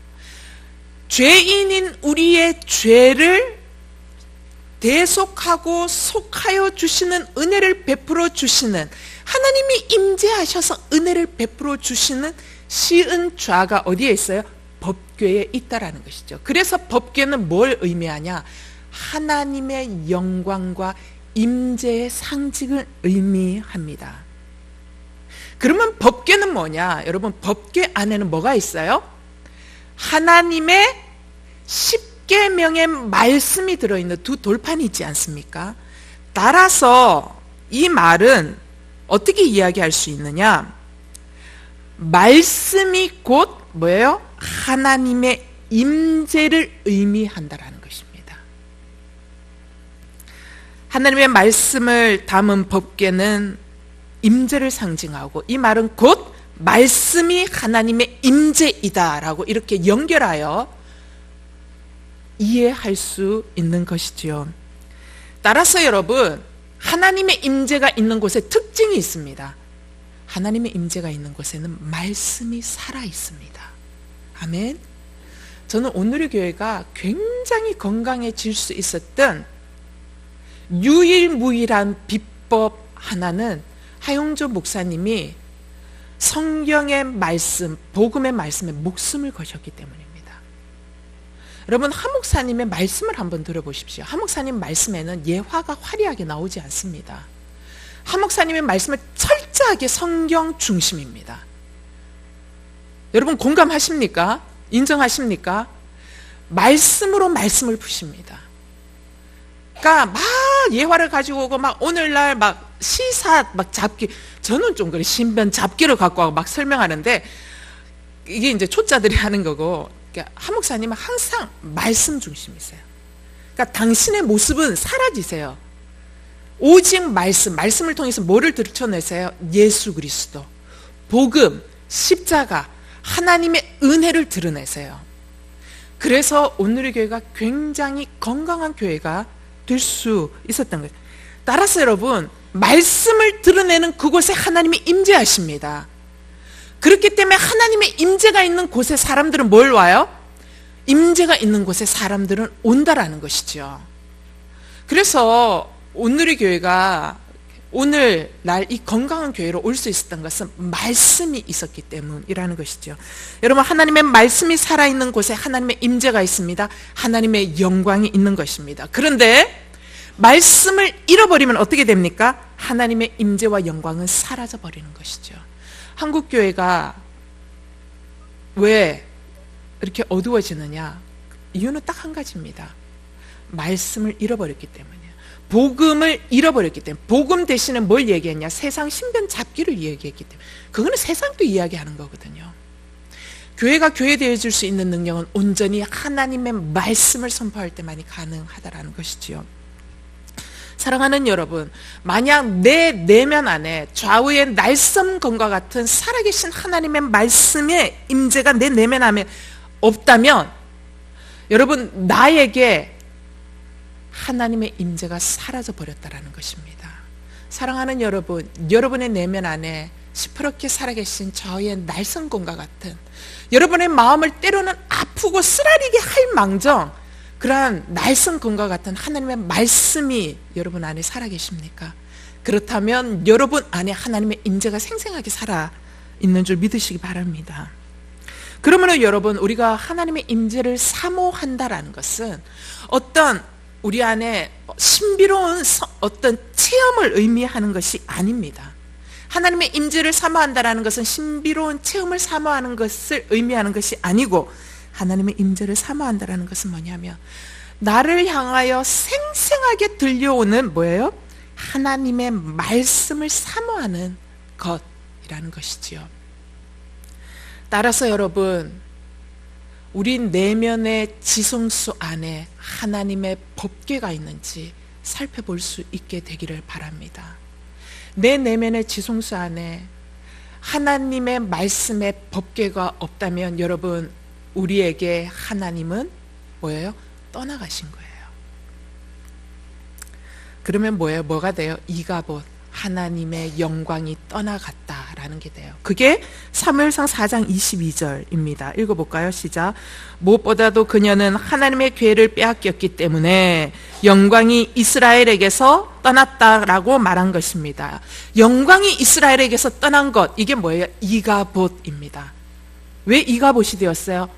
[SPEAKER 1] 죄인인 우리의 죄를 대속하고 속하여 주시는, 은혜를 베풀어 주시는, 하나님이 임재하셔서 은혜를 베풀어 주시는 시은좌가 어디에 있어요? 법궤에 있다라는 것이죠. 그래서 법궤는 뭘 의미하냐? 하나님의 영광과 임재의 상징을 의미합니다. 그러면 법궤는 뭐냐? 여러분, 법궤 안에는 뭐가 있어요? 하나님의 십계명의 말씀이 들어있는 두 돌판이 있지 않습니까? 따라서 이 말은 어떻게 이야기할 수 있느냐? 말씀이 곧 뭐예요? 하나님의 임재를 의미한다라는 것입니다. 하나님의 말씀을 담은 법궤는 임재를 상징하고, 이 말은 곧 말씀이 하나님의 임재이다라고 이렇게 연결하여 이해할 수 있는 것이지요. 따라서 여러분, 하나님의 임재가 있는 곳에 특징이 있습니다. 하나님의 임재가 있는 곳에는 말씀이 살아 있습니다. 아멘. 저는 오늘의 교회가 굉장히 건강해질 수 있었던 유일무이한 비법 하나는 하용조 목사님이 성경의 말씀, 복음의 말씀에 목숨을 거셨기 때문입니다. 여러분, 하 목사님의 말씀을 한번 들어보십시오. 하 목사님 말씀에는 예화가 화려하게 나오지 않습니다. 하 목사님의 말씀은 철저하게 성경 중심입니다. 여러분, 공감하십니까? 인정하십니까? 말씀으로 말씀을 푸십니다. 그러니까 막 예화를 가지고 오고 막 오늘날 막 시사 막 잡기, 저는 좀 그래 신변 잡기를 갖고 와서 막 설명하는데 이게 이제 초짜들이 하는 거고, 그러니까 하 목사님은 항상 말씀 중심이세요. 그러니까 당신의 모습은 사라지세요. 오직 말씀을 통해서 뭐를 들춰내세요? 예수 그리스도, 복음, 십자가, 하나님의 은혜를 드러내세요. 그래서 오늘의 교회가 굉장히 건강한 교회가 될 수 있었던 거예요. 따라서 여러분, 말씀을 드러내는 그곳에 하나님이 임재하십니다. 그렇기 때문에 하나님의 임재가 있는 곳에 사람들은 뭘 와요? 임재가 있는 곳에 사람들은 온다라는 것이죠. 그래서 오늘의 교회가 오늘날 이 건강한 교회로 올 수 있었던 것은 말씀이 있었기 때문이라는 것이죠. 여러분, 하나님의 말씀이 살아있는 곳에 하나님의 임재가 있습니다. 하나님의 영광이 있는 것입니다. 그런데 말씀을 잃어버리면 어떻게 됩니까? 하나님의 임재와 영광은 사라져 버리는 것이죠. 한국교회가 왜 이렇게 어두워지느냐? 이유는 딱 한 가지입니다. 말씀을 잃어버렸기 때문이에요. 복음을 잃어버렸기 때문에. 복음 대신에 뭘 얘기했냐? 세상 신변 잡기를 얘기했기 때문에. 그거는 세상도 이야기하는 거거든요. 교회가 교회 되어줄 수 있는 능력은 온전히 하나님의 말씀을 선포할 때만이 가능하다라는 것이지요. 사랑하는 여러분, 만약 내 내면 안에 좌우의 날섬검과 같은 살아계신 하나님의 말씀의 임재가 내 내면 안에 없다면 여러분, 나에게 하나님의 임재가 사라져 버렸다라는 것입니다. 사랑하는 여러분, 여러분의 내면 안에 시퍼렇게 살아계신 저의 날성검과 같은 여러분의 마음을 때로는 아프고 쓰라리게 할 망정 그러한 날성검과 같은 하나님의 말씀이 여러분 안에 살아계십니까? 그렇다면 여러분 안에 하나님의 임재가 생생하게 살아있는 줄 믿으시기 바랍니다. 그러므로 여러분, 우리가 하나님의 임재를 사모한다라는 것은 어떤 우리 안에 신비로운 어떤 체험을 의미하는 것이 아닙니다. 하나님의 임재를 사모한다라는 것은 신비로운 체험을 사모하는 것을 의미하는 것이 아니고, 하나님의 임재를 사모한다라는 것은 뭐냐면 나를 향하여 생생하게 들려오는 뭐예요? 하나님의 말씀을 사모하는 것이라는 것이지요. 따라서 여러분, 우리 내면의 지성수 안에 하나님의 법궤가 있는지 살펴볼 수 있게 되기를 바랍니다. 내 내면의 지성수 안에 하나님의 말씀의 법궤가 없다면 여러분, 우리에게 하나님은 뭐예요? 떠나가신 거예요. 그러면 뭐예요? 뭐가 돼요? 이가봇, 하나님의 영광이 떠나갔다라는 게 돼요. 그게 사무엘상 4장 22절입니다. 읽어볼까요? 시작. 무엇보다도 그녀는 하나님의 괴를 빼앗겼기 때문에 영광이 이스라엘에게서 떠났다라고 말한 것입니다. 영광이 이스라엘에게서 떠난 것, 이게 뭐예요? 이가봇입니다. 왜 이가봇이 되었어요?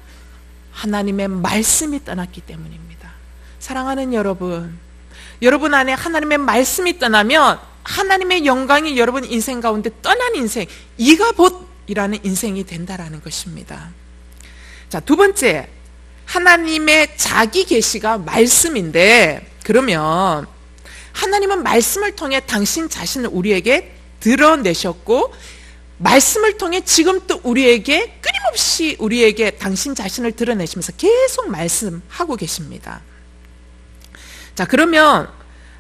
[SPEAKER 1] 하나님의 말씀이 떠났기 때문입니다. 사랑하는 여러분, 여러분 안에 하나님의 말씀이 떠나면 하나님의 영광이 여러분 인생 가운데 떠난 인생, 이가봇이라는 인생이 된다라는 것입니다. 자, 두 번째, 하나님의 자기 계시가 말씀인데, 그러면 하나님은 말씀을 통해 당신 자신을 우리에게 드러내셨고, 말씀을 통해 지금 또 우리에게 끊임없이 우리에게 당신 자신을 드러내시면서 계속 말씀하고 계십니다. 자, 그러면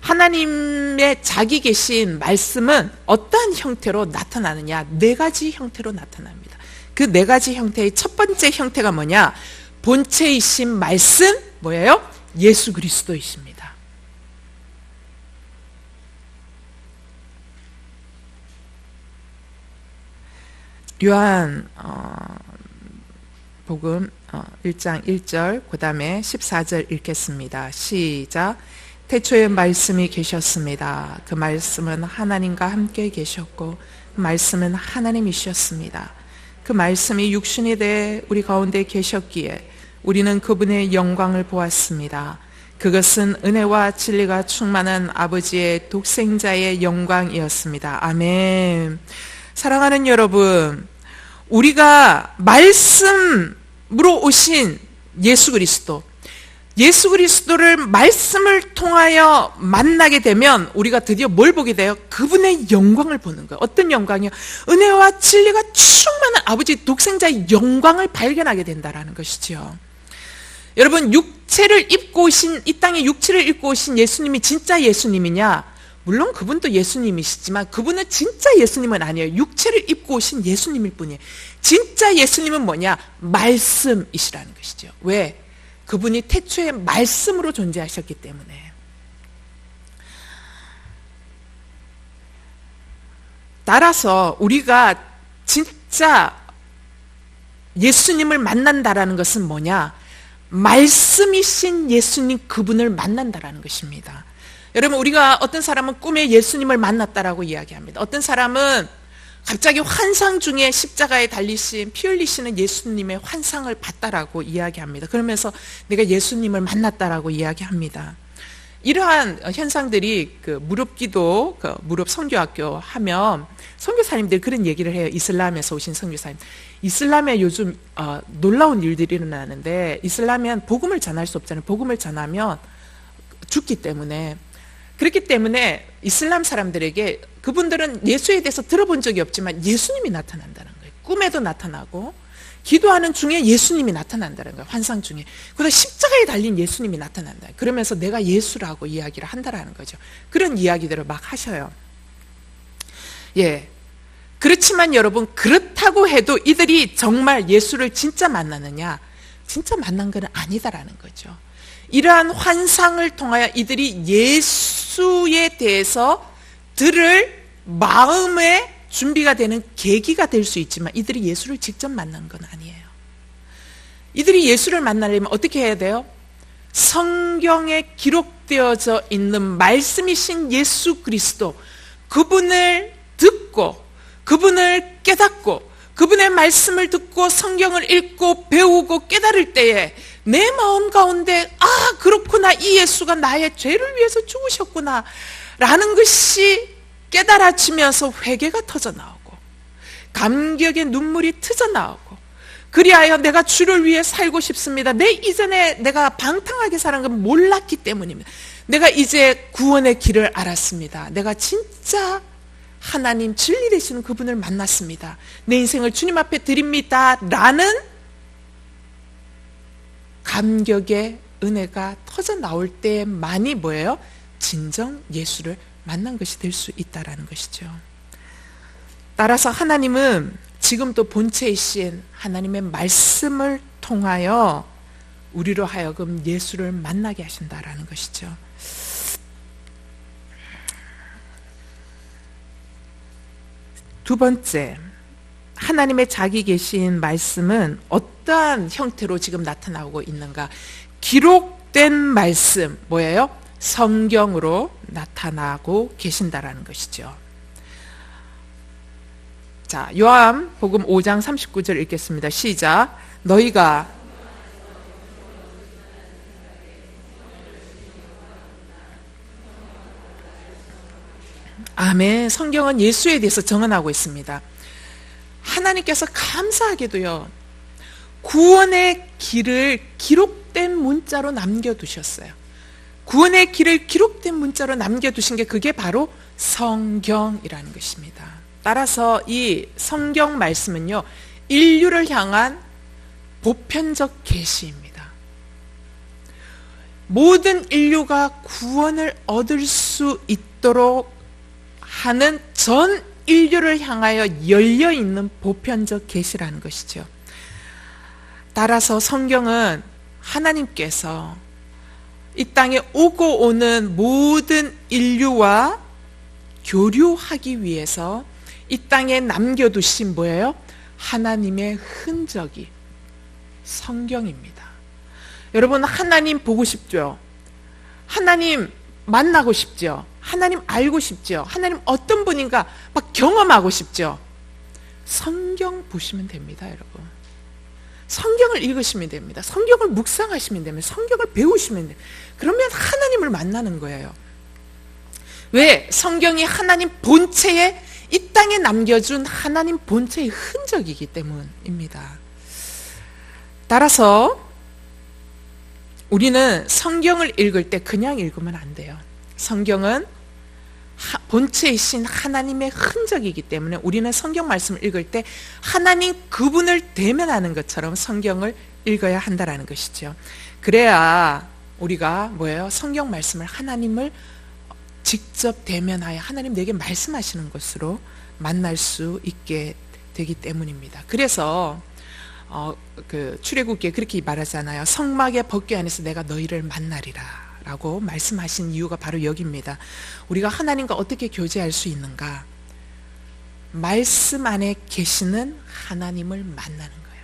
[SPEAKER 1] 하나님의 자기 계신 말씀은 어떠한 형태로 나타나느냐? 네 가지 형태로 나타납니다. 그 네 가지 형태의 첫 번째 형태가 뭐냐? 본체이신 말씀, 뭐예요? 예수 그리스도이십니다. 요한 복음 1장 1절 그 다음에 14절 읽겠습니다. 시작. 태초에 말씀이 계셨습니다. 그 말씀은 하나님과 함께 계셨고 그 말씀은 하나님이셨습니다. 그 말씀이 육신이 돼 우리 가운데 계셨기에 우리는 그분의 영광을 보았습니다. 그것은 은혜와 진리가 충만한 아버지의 독생자의 영광이었습니다. 아멘. 사랑하는 여러분, 우리가 말씀으로 오신 예수 그리스도, 예수 그리스도를 말씀을 통하여 만나게 되면 우리가 드디어 뭘 보게 돼요? 그분의 영광을 보는 거예요. 어떤 영광이요? 은혜와 진리가 충만한 아버지 독생자의 영광을 발견하게 된다는 것이죠. 여러분, 육체를 입고 오신, 이 땅에 육체를 입고 오신 예수님이 진짜 예수님이냐? 물론 그분도 예수님이시지만 그분은 진짜 예수님은 아니에요. 육체를 입고 오신 예수님일 뿐이에요. 진짜 예수님은 뭐냐? 말씀이시라는 것이죠. 왜? 그분이 태초에 말씀으로 존재하셨기 때문에. 따라서 우리가 진짜 예수님을 만난다라는 것은 뭐냐? 말씀이신 예수님 그분을 만난다라는 것입니다. 여러분, 우리가 어떤 사람은 꿈에 예수님을 만났다라고 이야기합니다. 어떤 사람은 갑자기 환상 중에 십자가에 달리신 피 흘리시는 예수님의 환상을 봤다라고 이야기합니다. 그러면서 내가 예수님을 만났다라고 이야기합니다. 이러한 현상들이 그 무릎 기도, 그 무릎 선교학교 하면 선교사님들 그런 얘기를 해요. 이슬람에서 오신 선교사님. 이슬람에 요즘 놀라운 일들이 일어나는데, 이슬람은 복음을 전할 수 없잖아요. 복음을 전하면 죽기 때문에. 그렇기 때문에 이슬람 사람들에게, 그분들은 예수에 대해서 들어본 적이 없지만 예수님이 나타난다는 거예요. 꿈에도 나타나고 기도하는 중에 예수님이 나타난다는 거예요. 환상 중에. 그래서 십자가에 달린 예수님이 나타난다. 그러면서 내가 예수라고 이야기를 한다라는 거죠. 그런 이야기들을 막 하셔요. 예. 그렇지만 여러분, 그렇다고 해도 이들이 정말 예수를 진짜 만나느냐? 진짜 만난 건 아니다라는 거죠. 이러한 환상을 통하여 이들이 예수에 대해서 들을 마음의 준비가 되는 계기가 될 수 있지만 이들이 예수를 직접 만난 건 아니에요. 이들이 예수를 만나려면 어떻게 해야 돼요? 성경에 기록되어져 있는 말씀이신 예수 그리스도, 그분을 듣고 그분을 깨닫고 그분의 말씀을 듣고 성경을 읽고 배우고 깨달을 때에 내 마음 가운데 그렇구나, 이 예수가 나의 죄를 위해서 죽으셨구나 라는 것이 깨달아지면서 회개가 터져나오고 감격의 눈물이 터져나오고, 그리하여 내가 주를 위해 살고 싶습니다. 내 이전에 내가 방탕하게 살은 건 몰랐기 때문입니다. 내가 이제 구원의 길을 알았습니다. 내가 진짜 하나님 진리 되시는 그분을 만났습니다. 내 인생을 주님 앞에 드립니다 라는 감격의 은혜가 터져나올 때만이 뭐예요? 진정 예수를 만난 것이 될 수 있다는 것이죠. 따라서 하나님은 지금도 본체이신 하나님의 말씀을 통하여 우리로 하여금 예수를 만나게 하신다라는 것이죠. 두 번째, 하나님의 자기 계신 말씀은 어떠한 형태로 지금 나타나고 있는가? 기록된 말씀, 뭐예요? 성경으로 나타나고 계신다라는 것이죠. 자, 요한복음 5장 39절 읽겠습니다. 시작. 너희가 아멘. 성경은 예수에 대해서 증언하고 있습니다. 하나님께서 감사하게도요, 구원의 길을 기록된 문자로 남겨두셨어요. 구원의 길을 기록된 문자로 남겨두신 게 그게 바로 성경이라는 것입니다. 따라서 이 성경 말씀은요, 인류를 향한 보편적 계시입니다. 모든 인류가 구원을 얻을 수 있도록 하는 전 인류를 향하여 열려있는 보편적 계시라는 것이죠. 따라서 성경은 하나님께서 이 땅에 오고 오는 모든 인류와 교류하기 위해서 이 땅에 남겨두신 뭐예요? 하나님의 흔적이 성경입니다. 여러분, 하나님 보고 싶죠? 하나님 만나고 싶죠? 하나님 알고 싶죠? 하나님 어떤 분인가 막 경험하고 싶죠? 성경 보시면 됩니다, 여러분. 성경을 읽으시면 됩니다. 성경을 묵상하시면 됩니다. 성경을 배우시면 됩니다. 그러면 하나님을 만나는 거예요. 왜? 성경이 하나님 본체에, 이 땅에 남겨준 하나님 본체의 흔적이기 때문입니다. 따라서 우리는 성경을 읽을 때 그냥 읽으면 안 돼요. 성경은 본체이신 하나님의 흔적이기 때문에 우리는 성경 말씀을 읽을 때 하나님 그분을 대면하는 것처럼 성경을 읽어야 한다는 것이죠. 그래야 우리가 뭐예요? 성경 말씀을, 하나님을 직접 대면하여 하나님 내게 말씀하시는 것으로 만날 수 있게 되기 때문입니다. 그래서 그 출애굽기에 그렇게 말하잖아요. 성막의 벗개 안에서 내가 너희를 만나리라 라고 말씀하신 이유가 바로 여기입니다. 우리가 하나님과 어떻게 교제할 수 있는가? 말씀 안에 계시는 하나님을 만나는 거예요.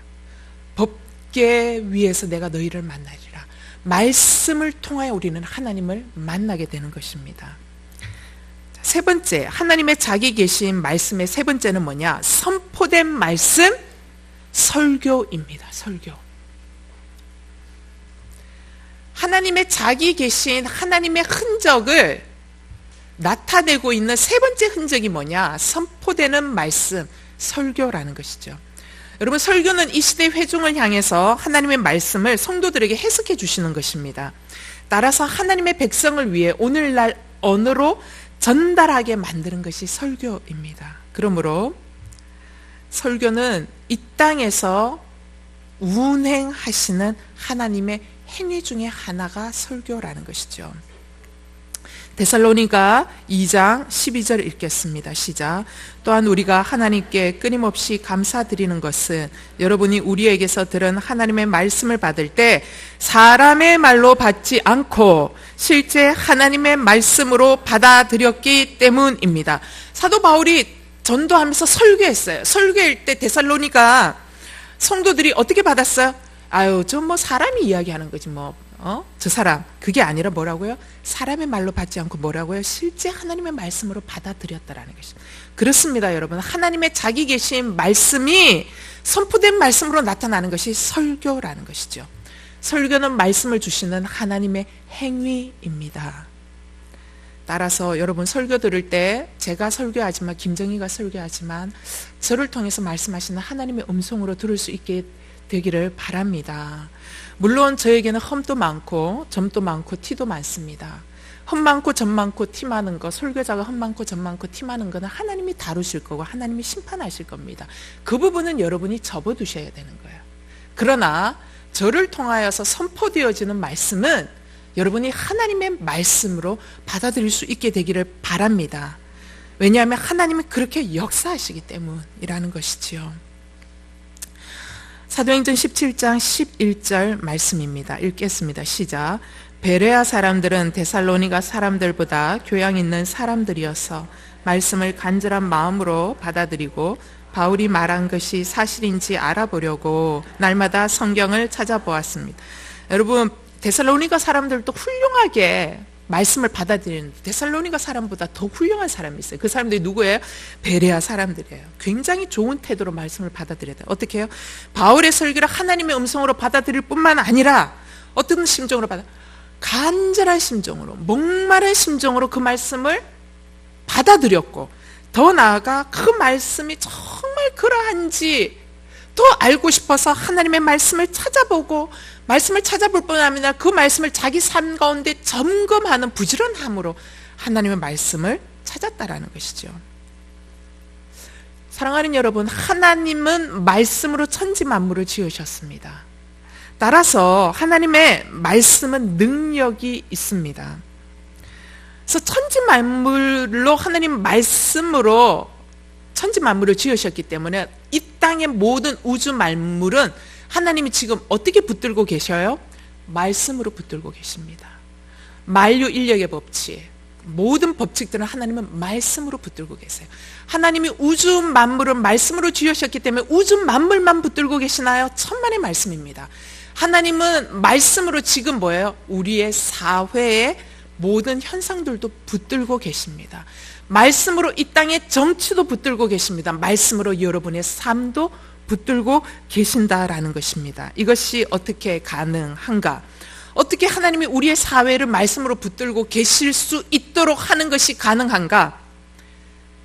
[SPEAKER 1] 법계 위에서 내가 너희를 만나리라. 말씀을 통하여 우리는 하나님을 만나게 되는 것입니다. 세 번째, 하나님의 자기 계신 말씀의 세 번째는 뭐냐? 선포된 말씀, 설교입니다. 설교. 하나님의 자기 계신 하나님의 흔적을 나타내고 있는 세 번째 흔적이 뭐냐? 선포되는 말씀, 설교라는 것이죠. 여러분, 설교는 이 시대 회중을 향해서 하나님의 말씀을 성도들에게 해석해 주시는 것입니다. 따라서 하나님의 백성을 위해 오늘날 언어로 전달하게 만드는 것이 설교입니다. 그러므로 설교는 이 땅에서 운행하시는 하나님의 행위 중에 하나가 설교라는 것이죠. 데살로니가 2장 12절 읽겠습니다. 시작. 또한 우리가 하나님께 끊임없이 감사드리는 것은 여러분이 우리에게서 들은 하나님의 말씀을 받을 때 사람의 말로 받지 않고 실제 하나님의 말씀으로 받아들였기 때문입니다. 사도 바울이 전도하면서 설교했어요. 설교할 때 데살로니가 성도들이 어떻게 받았어요? 아유, 저 뭐 사람이 이야기하는 거지 뭐. 저 사람. 그게 아니라 뭐라고요? 사람의 말로 받지 않고 뭐라고요? 실제 하나님의 말씀으로 받아들였다라는 것입니다. 그렇습니다, 여러분. 하나님의 자기 계신 말씀이 선포된 말씀으로 나타나는 것이 설교라는 것이죠. 설교는 말씀을 주시는 하나님의 행위입니다. 따라서 여러분, 설교 들을 때 제가 설교하지만, 김정희가 설교하지만 저를 통해서 말씀하시는 하나님의 음성으로 들을 수 있게 되기를 바랍니다. 물론 저에게는 험도 많고 점도 많고 티도 많습니다. 험 많고 점 많고 티 많은 거, 설교자가 험 많고 점 많고 티 많은 거는 하나님이 다루실 거고 하나님이 심판하실 겁니다. 그 부분은 여러분이 접어두셔야 되는 거예요. 그러나 저를 통하여서 선포되어지는 말씀은 여러분이 하나님의 말씀으로 받아들일 수 있게 되기를 바랍니다. 왜냐하면 하나님이 그렇게 역사하시기 때문이라는 것이지요. 사도행전 17장 11절 말씀입니다. 읽겠습니다. 시작. 베레아 사람들은 데살로니가 사람들보다 교양 있는 사람들이어서 말씀을 간절한 마음으로 받아들이고 바울이 말한 것이 사실인지 알아보려고 날마다 성경을 찾아보았습니다. 여러분, 데살로니가 사람들도 훌륭하게 말씀을 받아들이는데 데살로니가 사람보다 더 훌륭한 사람이 있어요. 그 사람들이 누구예요? 베레아 사람들이에요. 굉장히 좋은 태도로 말씀을 받아들여야 돼요. 어떻게 해요? 바울의 설교를 하나님의 음성으로 받아들일 뿐만 아니라 어떤 심정으로 간절한 심정으로, 목마른 심정으로 그 말씀을 받아들였고, 더 나아가 그 말씀이 정말 그러한지 더 알고 싶어서 하나님의 말씀을 찾아보고, 말씀을 찾아볼 뿐 아니라 그 말씀을 자기 삶 가운데 점검하는 부지런함으로 하나님의 말씀을 찾았다라는 것이죠. 사랑하는 여러분, 하나님은 말씀으로 천지 만물을 지으셨습니다. 따라서 하나님의 말씀은 능력이 있습니다. 그래서 천지 만물로 하나님 말씀으로 천지 만물을 지으셨기 때문에 이 땅의 모든 우주 만물은 하나님이 지금 어떻게 붙들고 계셔요? 말씀으로 붙들고 계십니다. 만유 인력의 법칙, 모든 법칙들은 하나님은 말씀으로 붙들고 계세요. 하나님이 우주 만물을 말씀으로 지으셨기 때문에 우주 만물만 붙들고 계시나요? 천만의 말씀입니다. 하나님은 말씀으로 지금 뭐예요? 우리의 사회의 모든 현상들도 붙들고 계십니다. 말씀으로 이 땅의 정치도 붙들고 계십니다. 말씀으로 여러분의 삶도 붙들고 계신다라는 것입니다. 이것이 어떻게 가능한가? 어떻게 하나님이 우리의 사회를 말씀으로 붙들고 계실 수 있도록 하는 것이 가능한가?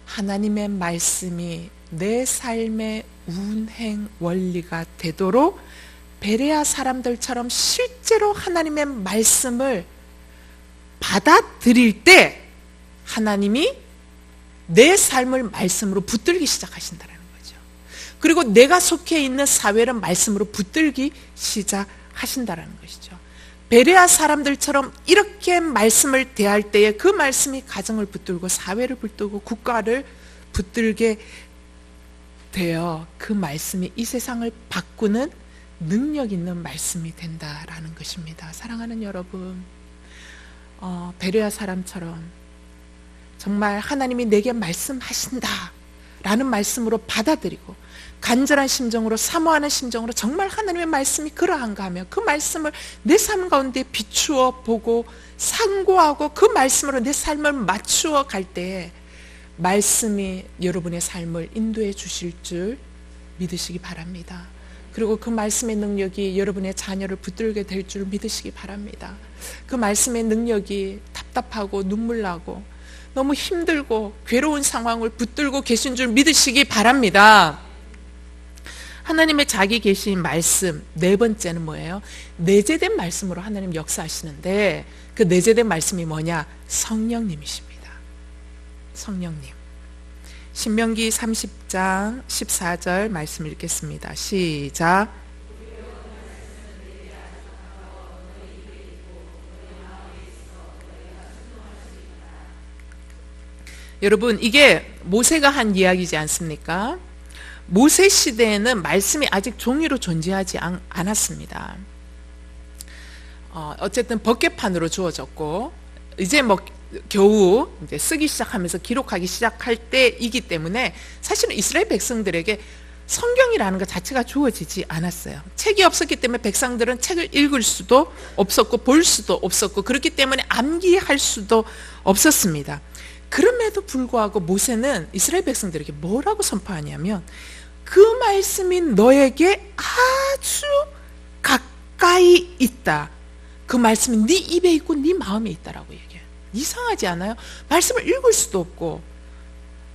[SPEAKER 1] 하나님의 말씀이 내 삶의 운행 원리가 되도록 베레아 사람들처럼 실제로 하나님의 말씀을 받아들일 때 하나님이 내 삶을 말씀으로 붙들기 시작하신다는 거죠. 그리고 내가 속해 있는 사회를 말씀으로 붙들기 시작하신다는 것이죠. 베레아 사람들처럼 이렇게 말씀을 대할 때에 그 말씀이 가정을 붙들고 사회를 붙들고 국가를 붙들게 되어 그 말씀이 이 세상을 바꾸는 능력 있는 말씀이 된다라는 것입니다. 사랑하는 여러분, 베레아 사람처럼 정말 하나님이 내게 말씀하신다 라는 말씀으로 받아들이고 간절한 심정으로 사모하는 심정으로 정말 하나님의 말씀이 그러한가 하며 그 말씀을 내 삶 가운데 비추어 보고 상고하고 그 말씀으로 내 삶을 맞추어 갈 때에 말씀이 여러분의 삶을 인도해 주실 줄 믿으시기 바랍니다. 그리고 그 말씀의 능력이 여러분의 자녀를 붙들게 될 줄 믿으시기 바랍니다. 그 말씀의 능력이 답답하고 눈물 나고 너무 힘들고 괴로운 상황을 붙들고 계신 줄 믿으시기 바랍니다. 하나님의 자기 계신 말씀, 네 번째는 뭐예요? 내재된 말씀으로 하나님 역사하시는데 그 내재된 말씀이 뭐냐? 성령님이십니다. 성령님. 신명기 30장 14절 말씀 읽겠습니다. 시작. 여러분, 이게 모세가 한 이야기지 않습니까? 모세 시대에는 말씀이 아직 종이로 존재하지 않았습니다. 어쨌든 법궤판으로 주어졌고 이제 뭐 겨우 이제 쓰기 시작하면서 기록하기 시작할 때이기 때문에 사실은 이스라엘 백성들에게 성경이라는 것 자체가 주어지지 않았어요. 책이 없었기 때문에 백성들은 책을 읽을 수도 없었고 볼 수도 없었고 그렇기 때문에 암기할 수도 없었습니다. 그럼에도 불구하고 모세는 이스라엘 백성들에게 뭐라고 선포하냐면 그 말씀이 너에게 아주 가까이 있다. 그 말씀이 네 입에 있고 네 마음에 있다라고 얘기해요. 이상하지 않아요? 말씀을 읽을 수도 없고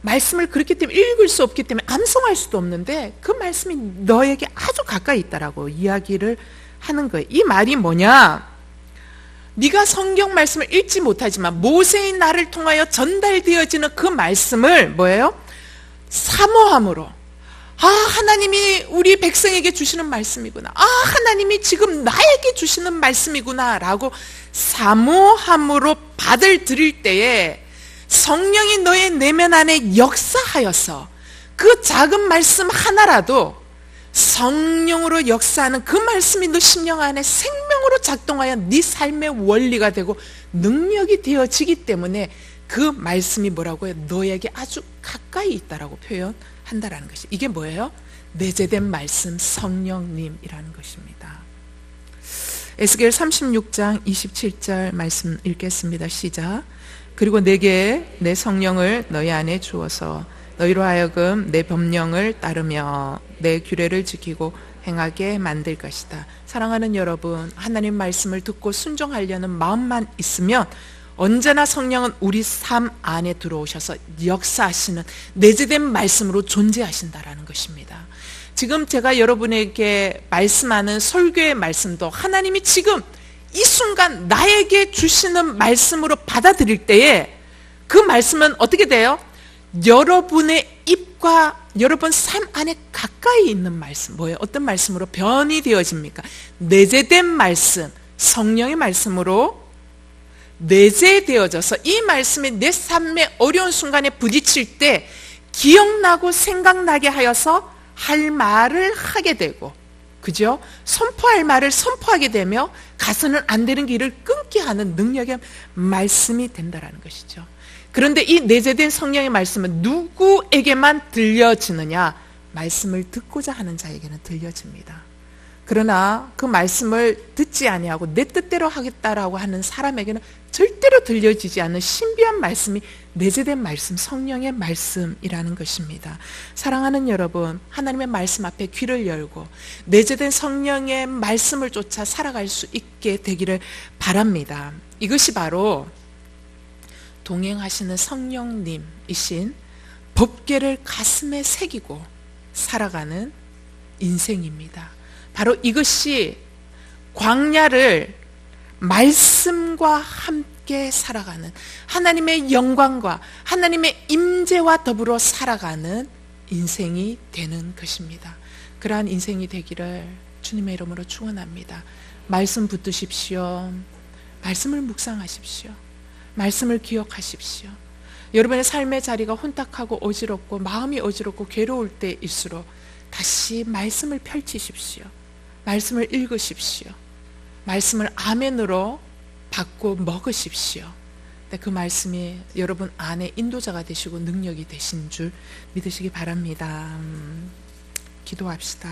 [SPEAKER 1] 말씀을 그렇기 때문에 읽을 수 없기 때문에 암송할 수도 없는데 그 말씀이 너에게 아주 가까이 있다라고 이야기를 하는 거예요. 이 말이 뭐냐? 네가 성경 말씀을 읽지 못하지만 모세의 나를 통하여 전달되어지는 그 말씀을 뭐예요? 사모함으로 하나님이 우리 백성에게 주시는 말씀이구나. 하나님이 지금 나에게 주시는 말씀이구나 라고 사모함으로 받아들일 때에 성령이 너의 내면 안에 역사하여서 그 작은 말씀 하나라도 성령으로 역사하는 그 말씀이 너 심령 안에 생명으로 작동하여 네 삶의 원리가 되고 능력이 되어지기 때문에 그 말씀이 뭐라고 해요? 너에게 아주 가까이 있다라고 표현한다라는 것이. 이게 뭐예요? 내재된 말씀 성령님이라는 것입니다. 에스겔 36장 27절 말씀 읽겠습니다. 시작. 그리고 내게 내 성령을 너희 안에 주어서 너희로 하여금 내 법령을 따르며 내 규례를 지키고 행하게 만들 것이다. 사랑하는 여러분, 하나님 말씀을 듣고 순종하려는 마음만 있으면 언제나 성령은 우리 삶 안에 들어오셔서 역사하시는 내재된 말씀으로 존재하신다라는 것입니다. 지금 제가 여러분에게 말씀하는 설교의 말씀도 하나님이 지금 이 순간 나에게 주시는 말씀으로 받아들일 때에 그 말씀은 어떻게 돼요? 여러분의 입과 여러분 삶 안에 가까이 있는 말씀. 뭐예요? 어떤 말씀으로 변이 되어집니까? 내재된 말씀, 성령의 말씀으로 내재되어져서 이 말씀이 내 삶의 어려운 순간에 부딪힐 때 기억나고 생각나게 하여서 할 말을 하게 되고, 그죠? 선포할 말을 선포하게 되며 가서는 안 되는 길을 끊게 하는 능력의 말씀이 된다라는 것이죠. 그런데 이 내재된 성령의 말씀은 누구에게만 들려지느냐? 말씀을 듣고자 하는 자에게는 들려집니다. 그러나 그 말씀을 듣지 아니하고 내 뜻대로 하겠다라고 하는 사람에게는 절대로 들려지지 않는 신비한 말씀이 내재된 말씀, 성령의 말씀이라는 것입니다. 사랑하는 여러분, 하나님의 말씀 앞에 귀를 열고 내재된 성령의 말씀을 쫓아 살아갈 수 있게 되기를 바랍니다. 이것이 바로 동행하시는 성령님이신 법궤를 가슴에 새기고 살아가는 인생입니다. 바로 이것이 광야를 말씀과 함께 살아가는, 하나님의 영광과 하나님의 임재와 더불어 살아가는 인생이 되는 것입니다. 그러한 인생이 되기를 주님의 이름으로 축원합니다. 말씀 붙드십시오. 말씀을 묵상하십시오. 말씀을 기억하십시오. 여러분의 삶의 자리가 혼탁하고 어지럽고 마음이 어지럽고 괴로울 때일수록 다시 말씀을 펼치십시오. 말씀을 읽으십시오. 말씀을 아멘으로 받고 먹으십시오. 그 말씀이 여러분 안에 인도자가 되시고 능력이 되신 줄 믿으시기 바랍니다. 기도합시다.